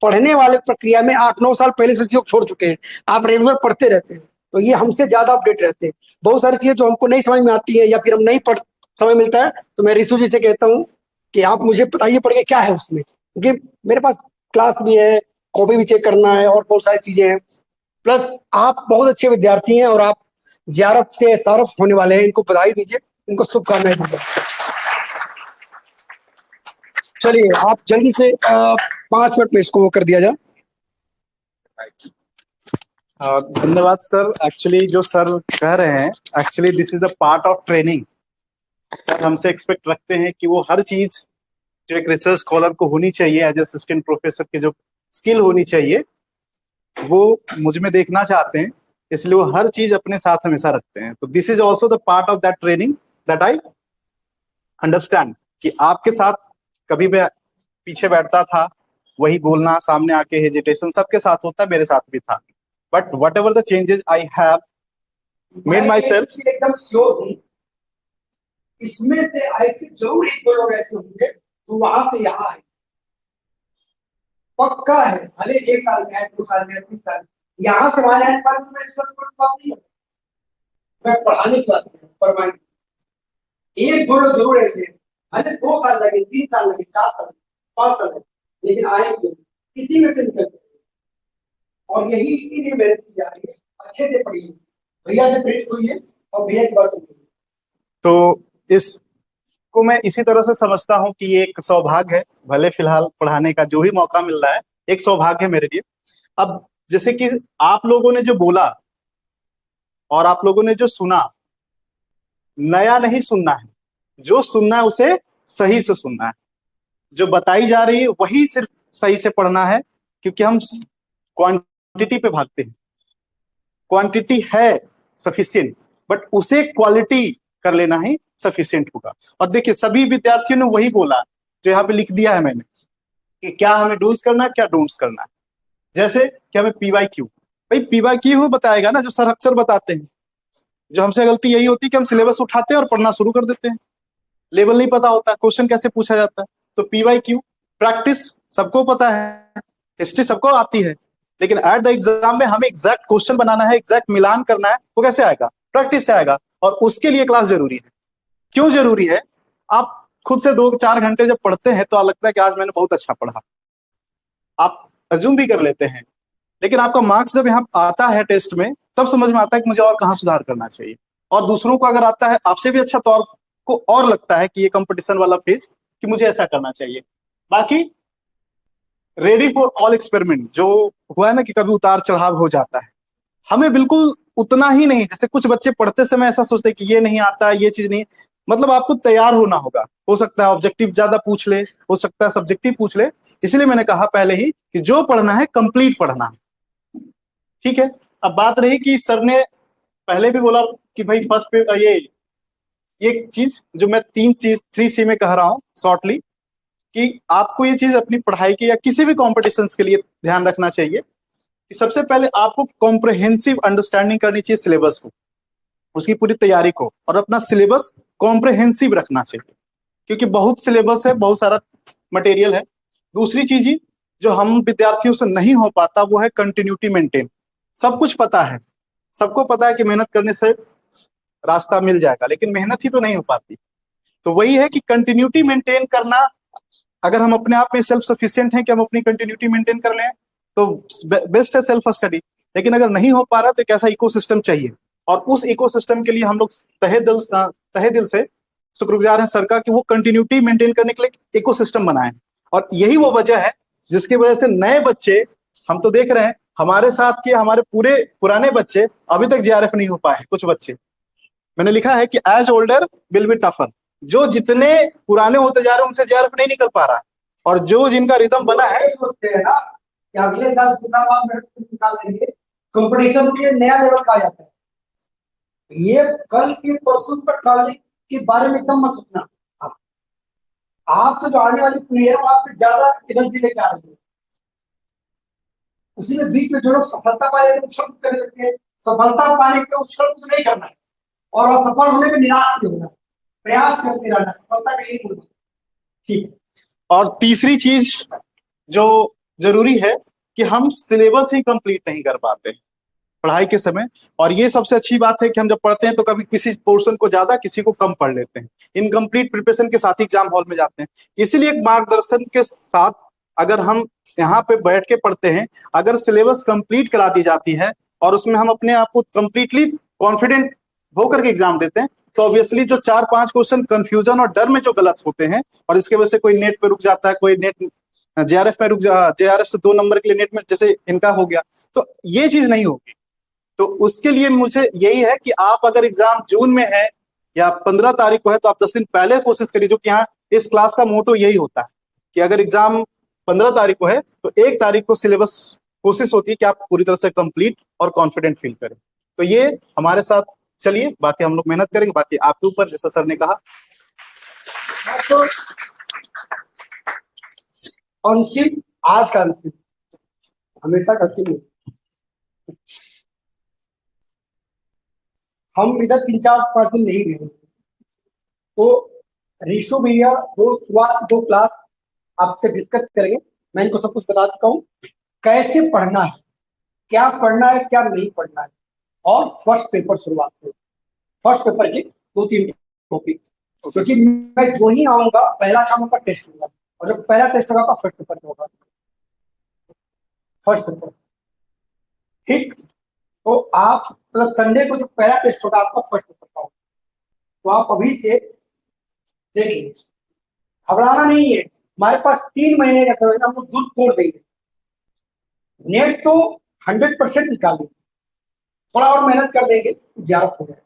पढ़ने वाले प्रक्रिया में 8-9 साल पहले से चीजों को छोड़ चुके हैं, आप रेगुलर पढ़ते रहते हैं, तो ये हमसे ज्यादा अपडेट रहते हैं। बहुत सारी चीजें जो हमको नहीं समझ में आती है या फिर हम नहीं पढ़ समय मिलता है, तो मैं रिशु जी से कहता हूँ कि आप मुझे बताइए पढ़ के क्या है उसमें, क्योंकि मेरे पास क्लास भी है, कॉपी भी चेक करना है और बहुत सारी चीजें हैं। प्लस आप बहुत अच्छे विद्यार्थी हैं और आप जेआरएफ से एसआरएफ होने वाले हैं, इनको बधाई दीजिए, इनको शुभकामनाएं दीजिए। चलिए आप जल्दी से 5 मिनट में इसको वो कर दिया जाए। धन्यवाद सर। एक्चुअली जो सर कह रहे हैं, actually this is the part of training. Sir हमसे एक्सपेक्ट रखते हैं कि वो हर चीज जो एक रिसर्च स्कॉलर को होनी चाहिए, एज असिस्टेंट प्रोफेसर की जो स्किल होनी चाहिए, वो मुझ में देखना चाहते हैं, इसलिए वो हर चीज अपने साथ हमेशा रखते हैं। तो this is also the part of that training that I understand कि आपके साथ कभी मैं पीछे बैठता था, वही बोलना, सामने आके हेजिटेशन सबके साथ होता है, मेरे साथ भी था। But what ever the changes I have made my self, एकदम श्योर हूँ इसमें से ऐसे जरूर 1-2 लोग ऐसे होंगे जो वहां से यहाँ आए, पक्का है। भले 1 साल में है, 2 साल में, 3 साल में, यहाँ से वहां आने पर मैं रिसर्च की बात नहीं है, मैं पढ़ाने की बात नहीं पर 1-2 लोग जरूर ऐसे हैं, भले 2 साल लगे, 3 साल लगे, 4 साल, 5 साल लगे, लेकिन आएंगे इसी में से निकल जाएंगे। और यही इसीलिए मेहनत की जा रही है, अच्छे से पढ़िए, भैया से प्रेरित हुई और भैया की बात सुनिए। तो इसको मैं इसी तरह से समझता हूँ कि ये एक सौभाग्य है, भले फिलहाल पढ़ाने का जो भी मौका मिल रहा है एक सौभाग्य है मेरे लिए। अब जैसे कि आप लोगों ने जो बोला और आप लोगों ने जो सुना, नया नहीं सुनना है, जो सुनना है उसे सही से सुनना है, जो बताई जा रही है वही सिर्फ सही से पढ़ना है, क्योंकि हम क्वांटिटी पे भागते हैं। क्वांटिटी है सफिशिएंट, बट उसे क्वालिटी कर लेना ही सफिशिएंट होगा। और देखिए सभी विद्यार्थियों ने वही बोला जो यहाँ पे लिख दिया है मैंने, कि क्या हमें डूज करना है, क्या डोंट्स करना है। जैसे कि हमें पीवाईक्यू, भाई पीवाईक्यू बताएगा ना, जो सर अक्सर बताते हैं। जो हमसे गलती यही होती है कि हम सिलेबस उठाते हैं और पढ़ना शुरू कर देते हैं, लेवल नहीं पता होता क्वेश्चन कैसे पूछा जाता है। तो पीवाईक्यू प्रैक्टिस सबको पता है, हिस्ट्री सबको आती है, लेकिन एट द एग्जाम में हमें एग्जैक्ट क्वेश्चन बनाना है, एग्जैक्ट मिलान करना है, वो कैसे आएगा? प्रैक्टिस से आएगा। और उसके लिए क्लास जरूरी है। क्यों जरूरी है? आप खुद से 2-4 घंटे जब पढ़ते हैं तो लगता है कि आज मैंने बहुत अच्छा पढ़ा, आप अज्यूम भी कर लेते हैं, लेकिन आपका मार्क्स जब यहाँ आता है टेस्ट में, तब समझ में आता है कि मुझे और कहाँ सुधार करना चाहिए। और दूसरों को अगर आता है आपसे भी अच्छा, तो आपको और लगता है कि ये कंपटीशन वाला फेज कि मुझे ऐसा करना चाहिए। बाकी रेडी फॉर ऑल एक्सपेरिमेंट जो हुआ है ना, कि कभी उतार चढ़ाव हो जाता है, हमें बिल्कुल उतना ही नहीं। जैसे कुछ बच्चे पढ़ते समय ऐसा सोचते हैं कि ये नहीं आता, ये चीज नहीं, मतलब आपको तैयार होना होगा। हो सकता है ऑब्जेक्टिव ज्यादा पूछ ले, हो सकता है सब्जेक्टिव पूछ ले, इसलिए मैंने कहा पहले ही कि जो पढ़ना है कंप्लीट पढ़ना है। ठीक है, अब बात रही कि सर ने पहले भी बोला कि भाई फर्स्ट ये चीज जो मैं 3C में कह रहा हूं शॉर्टली, कि आपको ये चीज अपनी पढ़ाई की या किसी भी कॉम्पिटिशन के लिए ध्यान रखना चाहिए कि सबसे पहले आपको कॉम्प्रहेंसिव अंडरस्टैंडिंग करनी चाहिए सिलेबस को, उसकी पूरी तैयारी को, और अपना सिलेबस कॉम्प्रहेंसिव रखना चाहिए, क्योंकि बहुत सिलेबस है, बहुत सारा मटेरियल है। दूसरी चीज ही जो हम विद्यार्थियों से नहीं हो पाता वो है कंटिन्यूटी मेंटेन। सब कुछ पता है, सबको पता है कि मेहनत करने से रास्ता मिल जाएगा, लेकिन मेहनत ही तो नहीं हो पाती। तो वही है कि कंटिन्यूटी मेंटेन करना, अगर हम अपने आप में सेल्फ सफिशिएंट हैं कि हम अपनी कंटिन्यूटी मेंटेन कर लें तो बेस्ट है सेल्फ स्टडी। लेकिन अगर नहीं हो पा रहा तो एक ऐसा इकोसिस्टम चाहिए, और उस इकोसिस्टम के लिए हम लोग तहे दिल से शुक्रगुजार हैं सर का कि वो कंटिन्यूटी मेंटेन करने के लिए इकोसिस्टम बनाए। और यही वो वजह है जिसकी वजह से नए बच्चे, हम तो देख रहे हैं हमारे साथ के हमारे पूरे पुराने बच्चे अभी तक जेआरएफ नहीं हो पाए। कुछ बच्चे, मैंने लिखा है कि age older will be tougher, जो जितने पुराने होते जा रहे हैं उनसे जेआरएफ नहीं निकल पा रहा है, और जो जिनका रिदम बना है सोचते हैं ना कि अगले साल दूसरा बार निकाल देंगे, कंपटीशन के नया लेवल का आ जाता है। ये कल के परसों पर निकालने के बारे में कम मत सोचना। आपसे जो आने वाली पीढ़ी है वो आपसे ज्यादा एनर्जी लेके आ रही है। उसी में बीच में जो लोग सफलता पाए उछल कूद करने लगते हैं, सफलता पाने के लिए उछल कूद नहीं करना है, और असफल होने में निराश नहीं होना, प्रयास करते रहना, सफलता का यही गुण है। ठीक। और तीसरी चीज जो जरूरी है कि हम सिलेबस ही कंप्लीट नहीं कर पाते पढ़ाई के समय। और ये सबसे अच्छी बात है कि हम जब पढ़ते हैं तो कभी किसी पोर्शन को ज्यादा किसी को कम पढ़ लेते हैं, इनकम्प्लीट प्रिपरेशन के साथ ही एग्जाम हॉल में जाते हैं। इसीलिए एक मार्गदर्शन के साथ अगर हम यहाँ पे बैठ के पढ़ते हैं, अगर सिलेबस कंप्लीट करा दी जाती है और उसमें हम अपने आप को कंप्लीटली कॉन्फिडेंट होकर के एग्जाम देते हैं, तो ऑब्वियसली जो 4-5 क्वेश्चन कंफ्यूजन और डर में जो गलत होते हैं और इसके वजह से कोई नेट पे रुक जाता है, कोई नेट जेआरएफ में जेआरएफ से 2 नंबर के लिए नेट में जैसे इनका हो गया, तो ये चीज नहीं होगी। तो उसके लिए मुझे यही है कि आप अगर एग्जाम जून में है या 15 तारीख को है तो आप 10 दिन पहले कोशिश करिए, जो कि यहाँ इस क्लास का मोटो यही होता है कि अगर एग्जाम 15 तारीख को है तो 1 तारीख को सिलेबस कोशिश होती है कि आप पूरी तरह से कंप्लीट और कॉन्फिडेंट फील करें। तो ये हमारे साथ चलिए, बाकी हम लोग मेहनत करेंगे, बाकी आपके ऊपर, जैसा सर ने कहा। तो अंतिम, आज का अंतिम, हमेशा का अंतिम, हम इधर 3-4-5 दिन नहीं रहे, तो ऋषु भैया 2 क्लास आपसे डिस्कस करेंगे। मैं इनको सब कुछ बता चुका हूँ, कैसे पढ़ना है, क्या पढ़ना है, क्या नहीं पढ़ना है, और फर्स्ट पेपर शुरुआत में, फर्स्ट पेपर के 2-3 टॉपिक, क्योंकि मैं जो ही आऊंगा पहला काम का टेस्ट होगा, और जब पहला टेस्ट होगा तो फर्स्ट पेपर होगा, फर्स्ट पेपर, ठीक। तो आप मतलब संडे को जो पहला टेस्ट होगा आपका फर्स्ट पेपर का होगा, तो आप अभी से देखिए, घबराना नहीं है। हमारे पास 3 महीने का समय, हम लोग दूध तोड़ देंगे, नेट तो 100% निकाल देंगे, थोड़ा और मेहनत कर देंगे, ज्यादा हो जाएगा,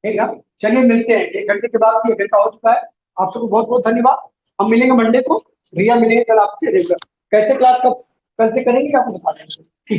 ठीक है। चलिए मिलते हैं 1 घंटे के बाद, 1 घंटा हो चुका है। आप सबको बहुत बहुत धन्यवाद। हम मिलेंगे मंडे को, भैया मिलेंगे कल आपसे, कैसे क्लास कब कल से करेंगे आपको बता देंगे, ठीक है।